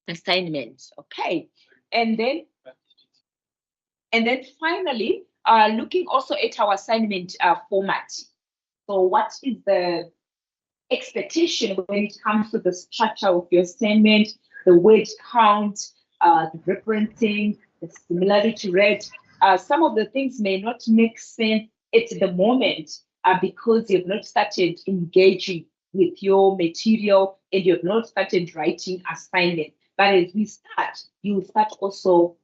assignments. Okay. And then finally, looking also at our assignment format. So what is the expectation when it comes to the structure of your assignment, the word count, the referencing, the similarity rate? Some of the things may not make sense at the moment because you've not started engaging with your material and you've not started writing assignment. But as we start, you start also,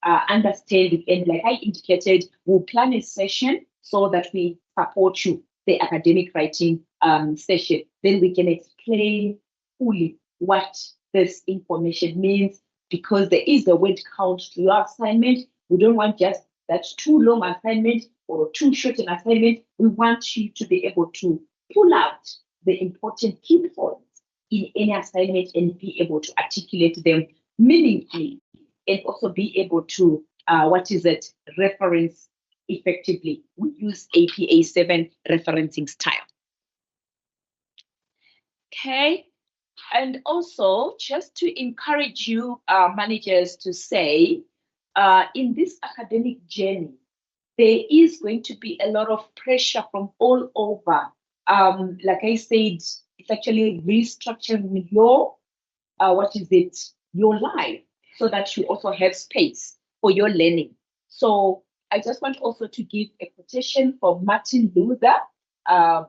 understanding. And like I indicated, we'll plan a session so that we support you, the academic writing session. Then we can explain fully what this information means, because there is a word count to your assignment. We don't want just that too long assignment or too short an assignment. We want you to be able to pull out the important key points in any assignment and be able to articulate them meaningfully, and also be able to, reference effectively. We use APA 7 referencing style. Okay. And also, just to encourage you, managers, to say, in this academic journey, there is going to be a lot of pressure from all over. Like I said, it's actually restructuring your, your life, so that you also have space for your learning. So I just want also to give a quotation from Martin Luther,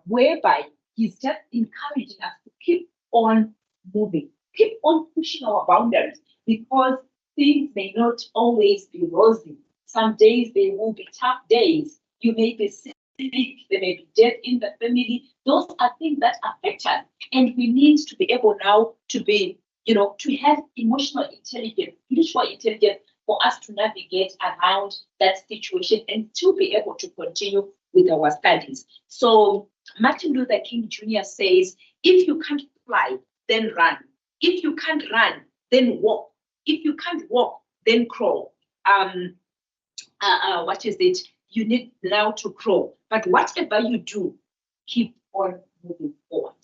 whereby he's just encouraging us to keep on moving, keep on pushing our boundaries, because things may not always be rosy. Some days they will be tough days. You may be sick, there may be death in the family. Those are things that affect us. And we need to be able now to be, to have emotional intelligence, spiritual intelligence, for us to navigate around that situation and to be able to continue with our studies. So Martin Luther King Jr. says, if you can't fly, then run. If you can't run, then walk. If you can't walk, then crawl. You need now to crawl. But whatever you do, keep on moving forward.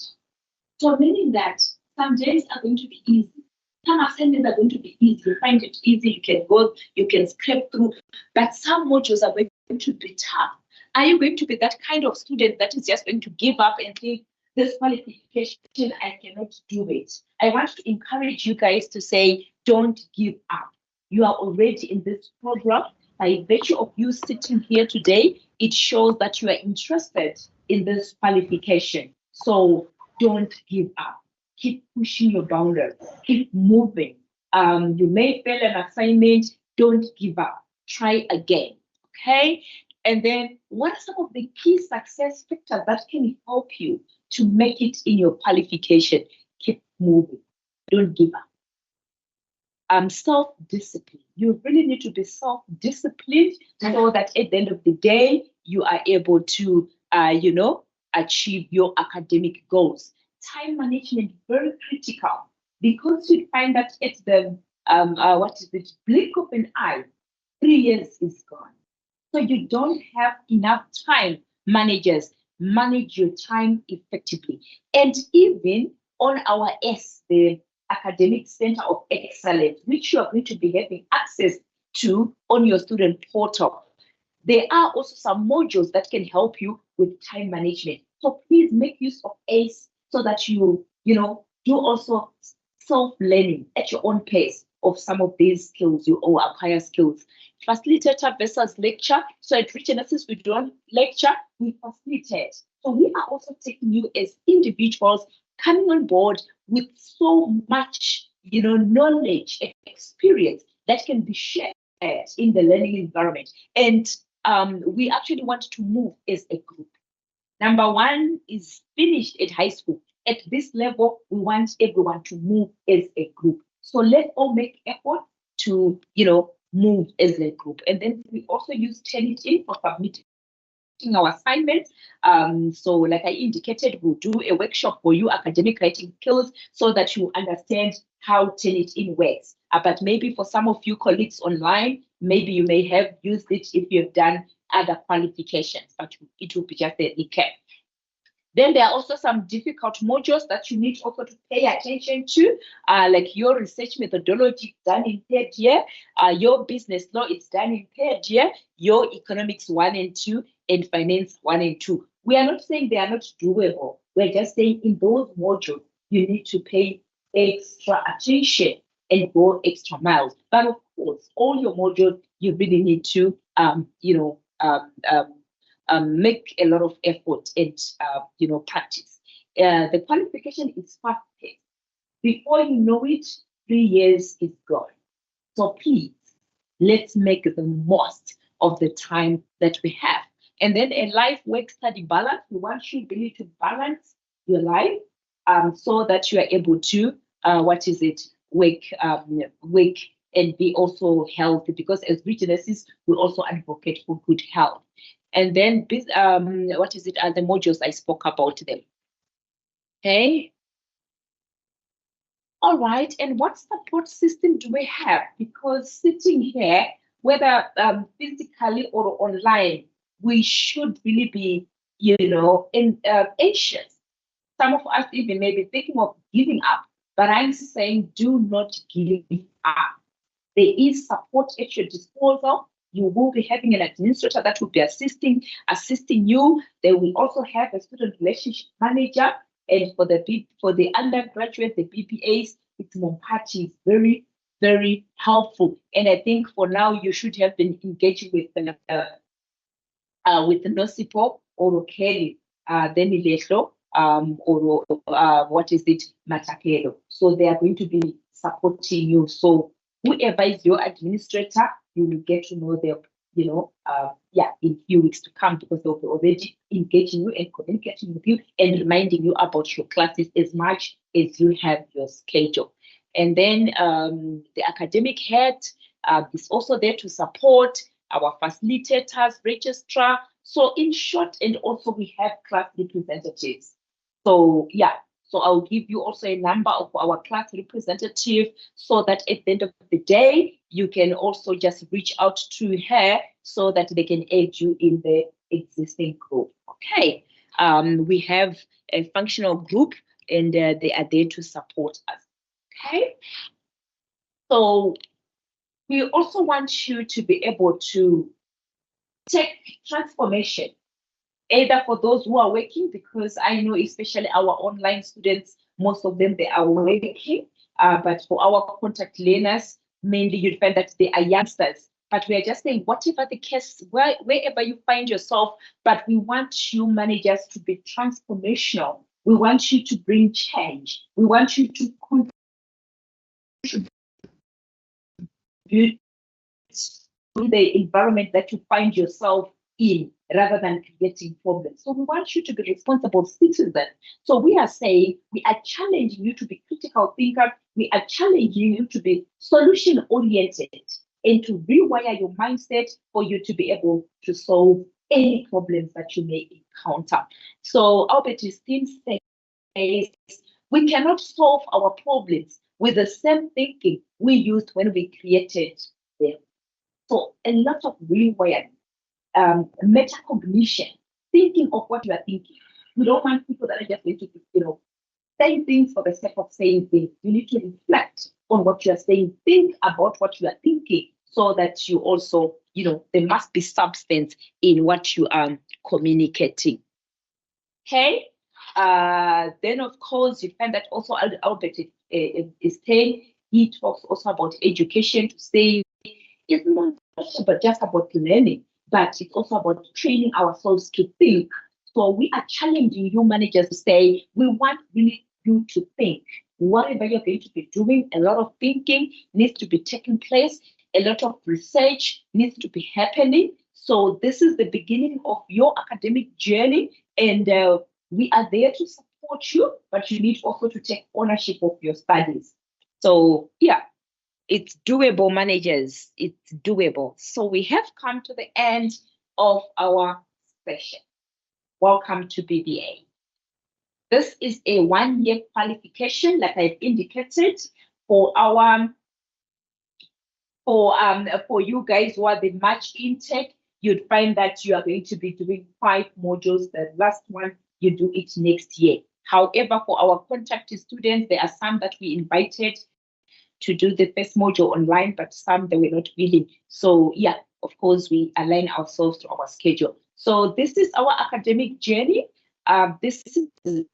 So meaning that some days are going to be easy. Some assignments are going to be easy. You find it easy, you can go, you can scrape through. But some modules are going to be tough. Are you going to be that kind of student that is just going to give up and think, this qualification, I cannot do it? I want to encourage you guys to say, don't give up. You are already in this program. By virtue of you sitting here today, it shows that you are interested in this qualification. So don't give up. Keep pushing your boundaries. Keep moving. You may fail an assignment. Don't give up. Try again. Okay? And then what are some of the key success factors that can help you to make it in your qualification? Keep moving. Don't give up. Self-discipline. You really need to be self-disciplined so that at the end of the day, you are able to, achieve your academic goals. Time management, very critical, because you find that at the, blink of an eye, 3 years is gone. So you don't have enough time. Managers, manage your time effectively. And even on our the Academic Center of Excellence, which you are going to be having access to on your student portal, there are also some modules that can help you with time management. So please make use of ACE so that you do also self-learning at your own pace of some of these skills, you or acquire skills. Facilitator versus lecture. So at ReGenesys, we don't lecture, we facilitate. So we are also taking you as individuals coming on board with so much, knowledge and experience that can be shared in the learning environment. And we actually want to move as a group. Number one is finished at high school. At this level, we want everyone to move as a group. So let's all make effort to, move as a group. And then we also use Turnitin for submitting our assignments. So like I indicated, we'll do a workshop for you, academic writing skills, so that you understand how Turnitin works. But maybe for some of you colleagues online, maybe you may have used it if you have done other qualifications, but it will be just a recap. Then there are also some difficult modules that you need also to pay attention to, like your research methodology done in third year, your business law is done in third year, your economics 1 and 2, and finance 1 and 2. We are not saying they are not doable. We're just saying in those modules, you need to pay extra attention and go extra miles. But of course, all your modules, you really need to, make a lot of effort and practice. The qualification is fast-paced. Before you know it, 3 years is gone. So please, let's make the most of the time that we have. And then a life work study balance. We want you really to balance your life so that you are able to work and be also healthy, because as ReGenesys, we also advocate for good health. And then the modules I spoke about them. Okay. All right. And what support system do we have? Because sitting here, whether physically or online, we should really be, anxious. Some of us even may be thinking of giving up, but I'm saying do not give up. There is support at your disposal. You will be having an administrator that will be assisting you. They will also have a student relationship manager. And for the undergraduate, the BPAs, it's Mompati is very, very helpful. And I think for now you should have been engaging with the Nosipo or Kelly, then Ilesho, or Matakelo. So they are going to be supporting you. So whoever is your administrator, you will get to know them, in a few weeks to come, because they'll be already engaging you and communicating with you and reminding you about your classes as much as you have your schedule. And then the academic head is also there to support our facilitators, registrar. So in short, and also we have class representatives. So so I'll give you also a number of our class representative, so that at the end of the day, you can also just reach out to her so that they can aid you in the existing group. Okay. We have a functional group, and they are there to support us. Okay. So we also want you to be able to take transformation, either for those who are working, because I know especially our online students, most of them, they are working, but for our contact learners, mainly you'd find that they are youngsters. But we are just saying, whatever the case, wherever you find yourself, but we want you managers to be transformational. We want you to bring change. We want you to contribute to the environment that you find yourself in, rather than creating problems. So we want you to be responsible citizens. So we are saying, we are challenging you to be critical thinkers. We are challenging you to be solution oriented and to rewire your mindset for you to be able to solve any problems that you may encounter. So Albert Einstein says, we cannot solve our problems with the same thinking we used when we created them. So a lot of rewiring, metacognition, thinking of what you are thinking. We don't want people that are just going to, saying things for the sake of saying things. You need to reflect on what you are saying. Think about what you are thinking, so that you also, there must be substance in what you are communicating. Okay. Then of course you find that also Albert is saying, he talks also about education, to say it's not but just about learning, but it's also about training ourselves to think. So we are challenging you managers to say, we want really you to think. Whatever you're going to be doing, a lot of thinking needs to be taking place. A lot of research needs to be happening. So this is the beginning of your academic journey, and we are there to support you, but you need also to take ownership of your studies. So yeah, it's doable, managers. It's doable. So we have come to the end of our session. Welcome to BBA. This is a 1-year qualification, like I've indicated, for our for you guys who are the March intake. You'd find that you are going to be doing 5 modules. The last one, you do it next year. However, for our contact students, there are some that we invited to do the first module online, but some they were not willing. So yeah, of course, we align ourselves to our schedule. So this is our academic journey. This is the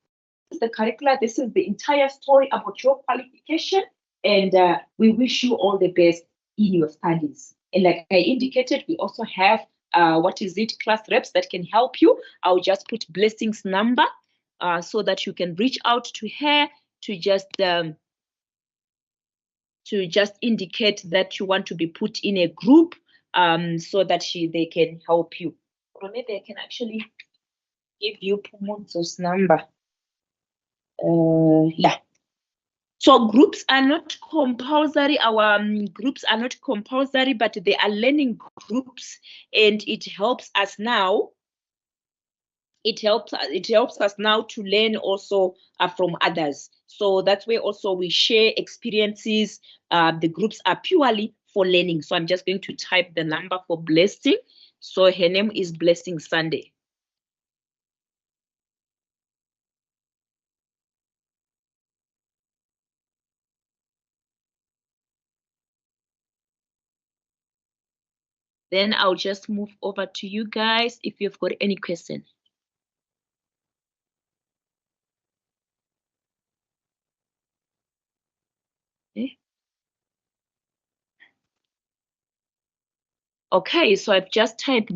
curricula. This is the entire story about your qualification, and we wish you all the best in your studies. And like I indicated, we also have class reps that can help you. I'll just put Blessing's number so that you can reach out to her to just indicate that you want to be put in a group, so that they can help you. Or maybe I can actually give you Pumonzo's number. Yeah. So groups are not compulsory. Our groups are not compulsory, but they are learning groups, and it helps us now. It helps us now to learn also from others. So that's where also we share experiences. The groups are purely for learning. So I'm just going to type the number for Blessing. So her name is Blessing Sunday. Then I'll just move over to you guys if you've got any question. Okay. Okay, so I've just typed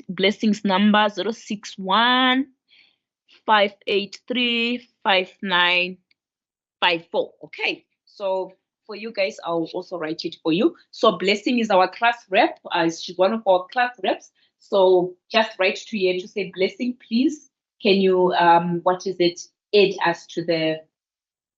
Blessing's number 061 583 5954. Okay, so for you guys, I'll also write it for you. So Blessing is our class rep. She's one of our class reps. So just write to her to say, Blessing, please, can you add us to the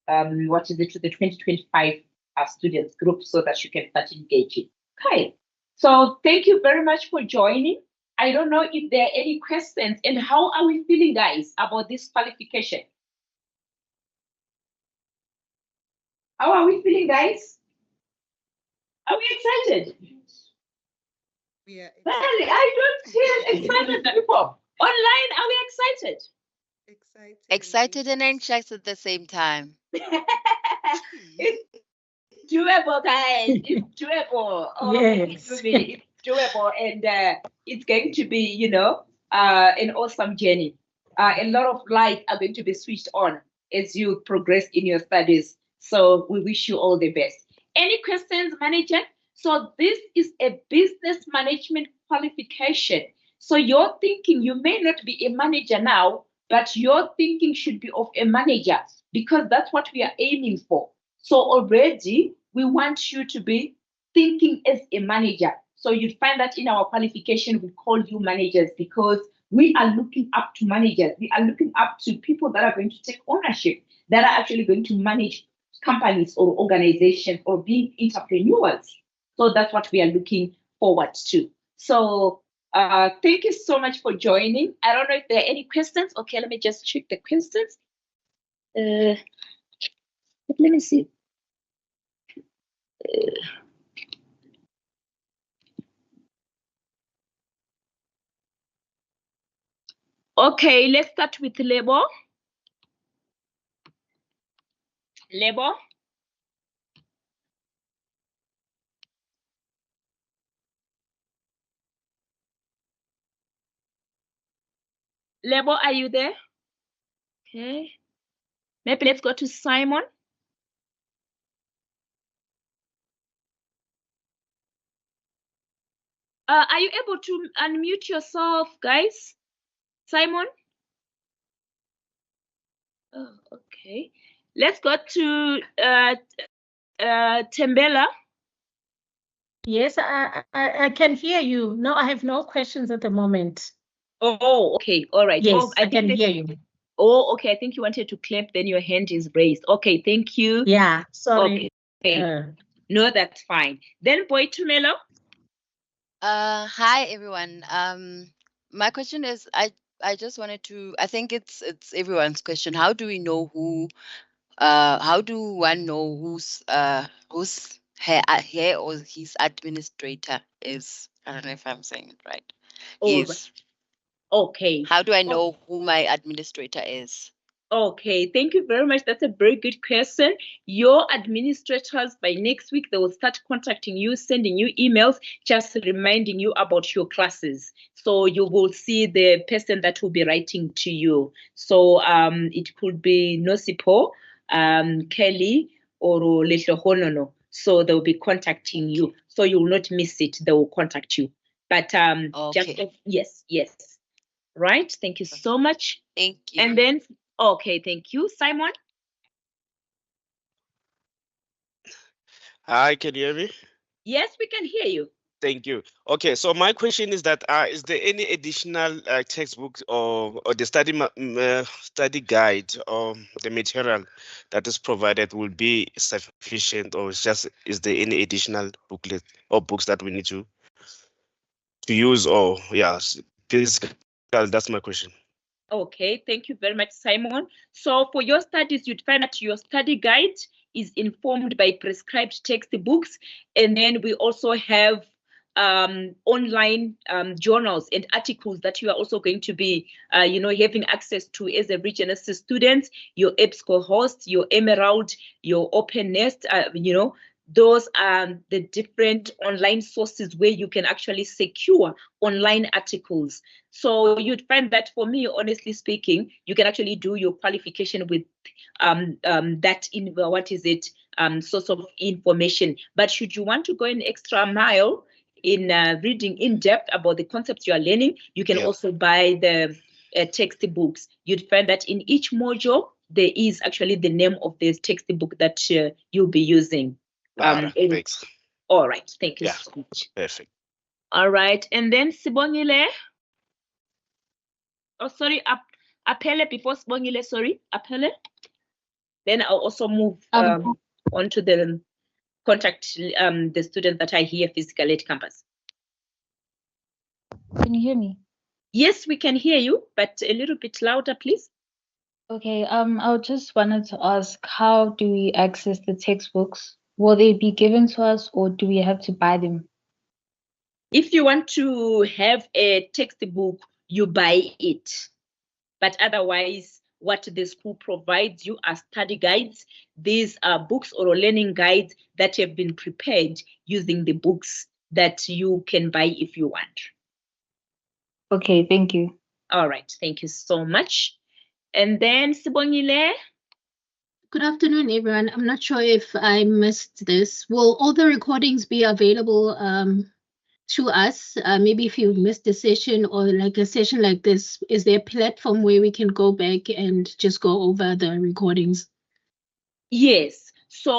to the 2025 students group, so that you can start engaging. Okay. So thank you very much for joining. I don't know if there are any questions, and how are we feeling, guys, about this qualification? How are we feeling, guys? Are we excited? Yeah. Well, I don't feel excited people. Online, are we excited? Excited and anxious at the same time. It's doable, guys. It's doable. Oh, Yes. believe me, it's doable, and it's going to be, an awesome journey. A lot of light are going to be switched on as you progress in your studies. So we wish you all the best. Any questions, manager? So this is a business management qualification. So your thinking, you may not be a manager now, but your thinking should be of a manager because that's what we are aiming for. So already we want you to be thinking as a manager. So you'd find that in our qualification, we call you managers because we are looking up to managers. We are looking up to people that are going to take ownership, that are actually going to manage companies or organizations or being entrepreneurs. So that's what we are looking forward to. So thank you so much for joining. I don't know if there are any questions. Okay, let me just check the questions. Let me see. Okay, let's start with labor. Labor. Labor, are you there? Okay. Maybe let's go to Simon. Are you able to unmute yourself, guys? Simon? Oh, okay. Let's go to Tembela. Yes, I can hear you. No, I have no questions at the moment. Oh, okay. All right. Yes, Oh, I can hear you. Oh, okay. I think you wanted to clap, then your hand is raised. Okay, thank you. Yeah, sorry. Okay. No, that's fine. Then Boy Tumelo. Hi everyone. My question is, I just wanted to. I think it's everyone's question. How do we know who? How do one know who's her or his administrator is? I don't know if I'm saying it right. All right. Yes. Okay. How do I know who my administrator is? Okay, thank you very much. That's a very good question. Your administrators, by next week, they will start contacting you, sending you emails, just reminding you about your classes. So you will see the person that will be writing to you. So it could be Nosipo, Kelly, or Lesho Honono. So they'll be contacting you. So you will not miss it. They will contact you. But Okay. yes. Right. Thank you so much. Thank you. And then, okay, thank you. Simon? Hi, can you hear me? Yes, we can hear you. Thank you. Okay, so my question is that is there any additional textbook or the study guide or the material that is provided will be sufficient, or is there any additional booklet or books that we need to use, or physical? That's my question. Okay, thank you very much, Simon. So for your studies, you'd find that your study guide is informed by prescribed textbooks. And then we also have online journals and articles that you are also going to be, having access to as a ReGenesys student, your EBSCO host, your Emerald, your Open Nest, those are the different online sources where you can actually secure online articles. So you'd find that for me, honestly speaking, you can actually do your qualification with that in source of information. But should you want to go an extra mile in reading in depth about the concepts you are learning, you can also buy the textbooks. You'd find that in each module, there is actually the name of the textbook that you'll be using. Thanks. All right. Thank you so much. Perfect. All right. And then Sibongile. Oh, sorry. Apele before Sibongile. Sorry. Apele. Then I'll also move on to the contact the students that are here physically at campus. Can you hear me? Yes, we can hear you, but a little bit louder, please. Okay, I just wanted to ask, how do we access the textbooks? Will they be given to us or do we have to buy them? If you want to have a textbook, you buy it. But otherwise, what the school provides you are study guides. These are books or learning guides that have been prepared using the books that you can buy if you want. Okay, thank you. All right, thank you so much. And then Sibongile. Good afternoon, everyone. I'm not sure if I missed this. Will all the recordings be available to us? Maybe if you missed a session or like a session like this, is there a platform where we can go back and just go over the recordings? Yes. So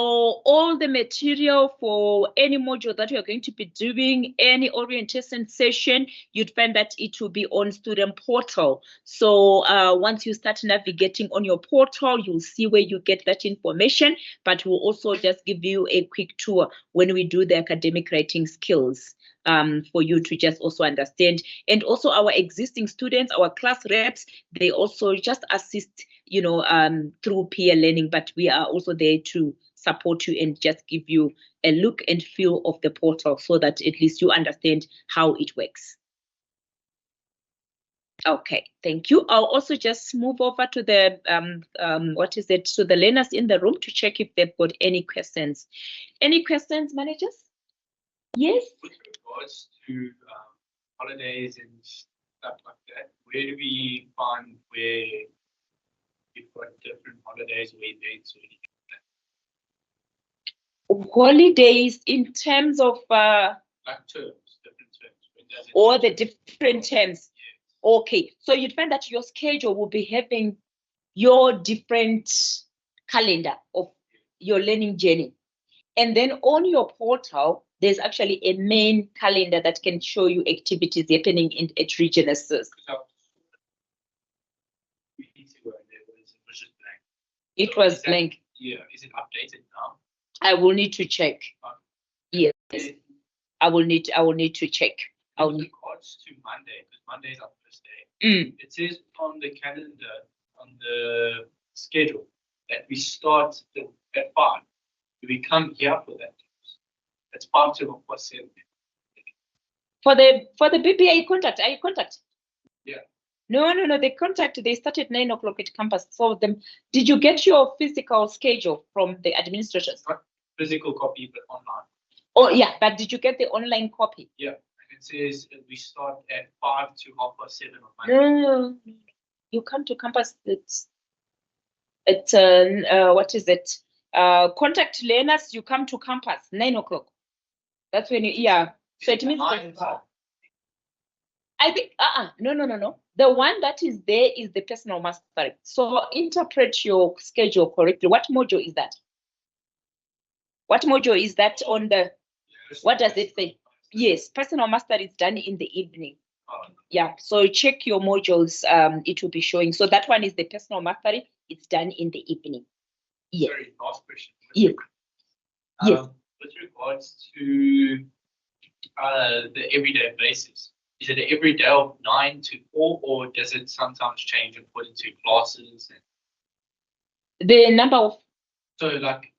all the material for any module that you're going to be doing, any orientation session, you'd find that it will be on student portal. So once you start navigating on your portal, you'll see where you get that information, but we'll also just give you a quick tour when we do the academic writing skills. For you to just also understand. And also our existing students, our class reps, they also just assist, through peer learning, but we are also there to support you and just give you a look and feel of the portal so that at least you understand how it works. Okay, thank you. I'll also just move over to the to the learners in the room to check if they've got any questions. Any questions, managers? Yes. With regards to holidays and stuff like that, where do we find where you've got different holidays, where dates, or anything like that? Holidays in terms of Like terms, different terms. all the different terms. Yes. Okay, so you'd find that your schedule will be having your different calendar of your learning journey. And then on your portal, there's actually a main calendar that can show you activities happening at ReGenesys. It was blank. Yeah, is it updated now? I will need to check. Yes, I will need to check. In regards to Monday, because Monday is our first day. It says on the calendar, on the schedule, that we start at 5. Do we come here for that? That's part of what's said. For the BPA contact, are you contact? Yeah. No. The contact, they start at 9 o'clock at campus. So did you get your physical schedule from the administrators? Not physical copy, but online. Oh yeah, but did you get the online copy? Yeah. And it says we start at 5 to 7:30 on Monday. No. You come to campus. It's what is it? Contact learners, you come to campus 9 o'clock. That's when so it means I think no. The one that is there is the personal mastery. So interpret your schedule correctly. What module is that? What module is that on the what does it say? Yes, personal mastery is done in the evening. Yeah, so check your modules, it will be showing. So that one is the personal mastery, it's done in the evening. Yes. Sorry, last question. Yes. Yes. With regards to the everyday basis, is it an every day of 9 to 4, or does it sometimes change according to classes? The number of. So like,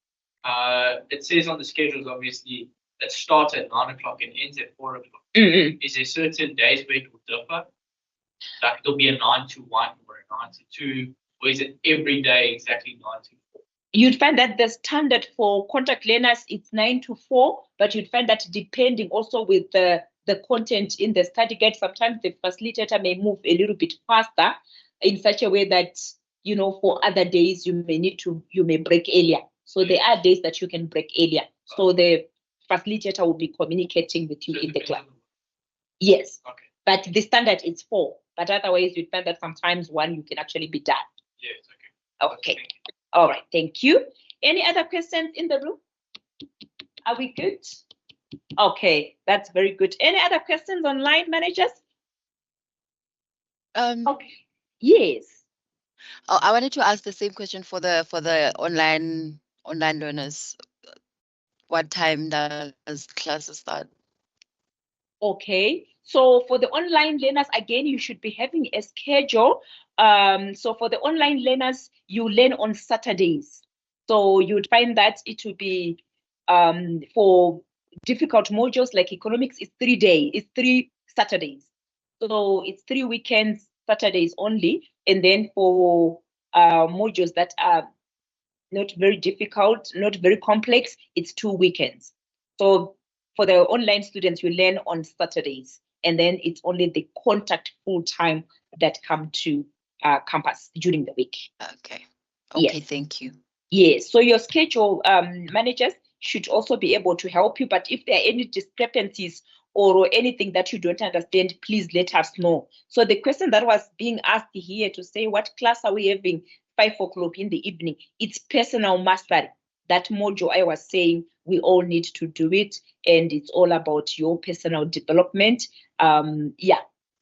it says on the schedules, obviously, that starts at 9 o'clock and ends at 4 o'clock. Is there certain days where it will differ? Like it'll be a 9 to 1 or a 9 to 2, or is it every day exactly 9 to 4? You'd find that the standard for contact learners, it's 9 to 4, but you'd find that depending also with the content in the study guide, sometimes the facilitator may move a little bit faster in such a way that, for other days you may break earlier. So there are days that you can break earlier. So the facilitator will be communicating with you in the class. Yes. Okay. But the standard is 4. But otherwise, you'd find that sometimes 1 you can actually be done. Yes. Okay. Okay. All right. Thank you. Any other questions in the room? Are we good? Okay, that's very good. Any other questions online, managers? Okay. Yes. Oh, I wanted to ask the same question for the online learners. What time does classes start? Okay, so for the online learners, again, you should be having a schedule. So for the online learners, you learn on Saturdays. So you'd find that it will be for difficult modules like economics is 3 days, it's 3 Saturdays. So it's 3 weekends, Saturdays only. And then for modules that are not very difficult, not very complex, it's 2 weekends. So for the online students, you learn on Saturdays, and then it's only the contact full time that come to campus during the week. Okay. Yes. Okay, thank you. Yes, so your schedule managers should also be able to help you. But if there are any discrepancies or anything that you don't understand, please let us know. So the question that was being asked here to say, what class are we having 5 o'clock in the evening? It's personal mastery. That module I was saying, we all need to do it, and it's all about your personal development. Yeah,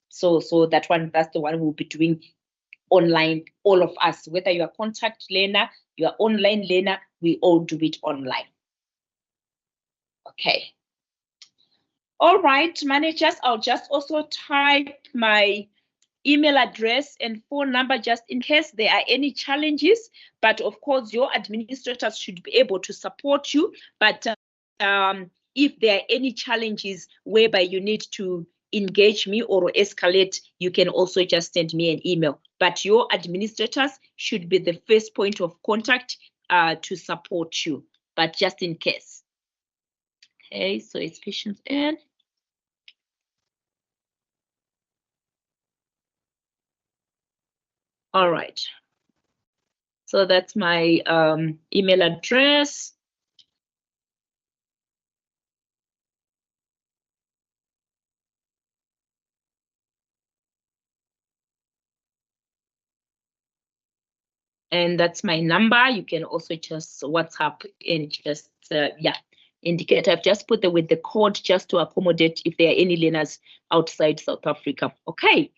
so that's the one we'll be doing online, all of us, whether you're a contact learner, you're online learner, we all do it online. Okay. All right, managers, I'll just also type my email address and phone number just in case there are any challenges. But of course, your administrators should be able to support you. But if there are any challenges whereby you need to engage me or escalate, you can also just send me an email. But your administrators should be the first point of contact to support you, but just in case. Okay, so it's patience and all right. So that's my email address. And that's my number. You can also just WhatsApp and just, indicate. I've just put with the code just to accommodate if there are any learners outside South Africa. Okay.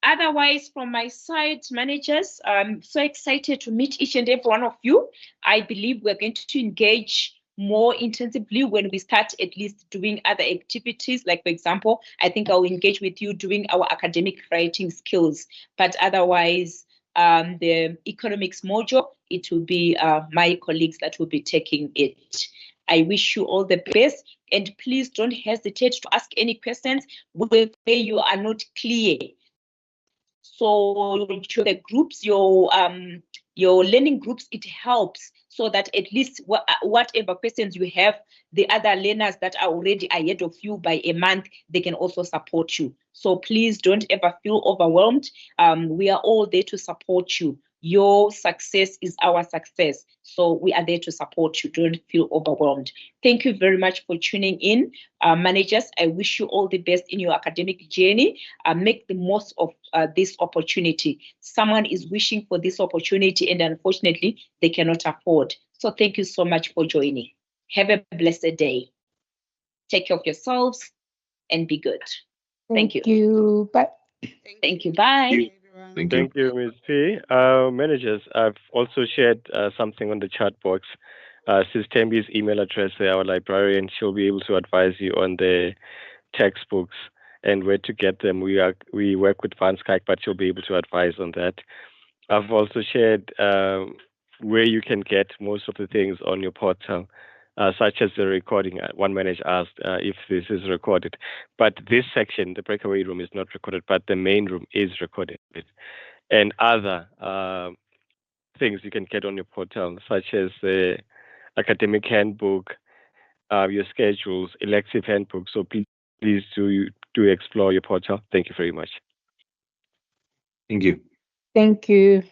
Otherwise, from my side, managers, I'm so excited to meet each and every one of you. I believe we're going to engage more intensively when we start at least doing other activities. Like, for example, I think I'll engage with you doing our academic writing skills. But otherwise, the economics module, it will be my colleagues that will be taking it. I wish you all the best, and please don't hesitate to ask any questions where you are not clear. So the groups, your learning groups, it helps so that at least whatever questions you have, the other learners that are already ahead of you by a month, they can also support you. So please don't ever feel overwhelmed. We are all there to support you. Your success is our success. So we are there to support you. Don't feel overwhelmed. Thank you very much for tuning in. Managers, I wish you all the best in your academic journey. Make the most of this opportunity. Someone is wishing for this opportunity and unfortunately, they cannot afford. So thank you so much for joining. Have a blessed day. Take care of yourselves and be good. Thank you. Bye. Thank you. Bye. Thank you. Thank you, Ms. P. Managers, I've also shared something on the chat box. Sis Tembi's email address, our librarian, she'll be able to advise you on the textbooks and where to get them. We work with Van Skyke, but she'll be able to advise on that. I've also shared where you can get most of the things on your portal, such as the recording. One manager asked if this is recorded, but this section, the breakaway room, is not recorded, but the main room is recorded, and other things you can get on your portal, such as the academic handbook, your schedules, elective handbook. So please do explore your portal. Thank you very much. Thank you. Thank you.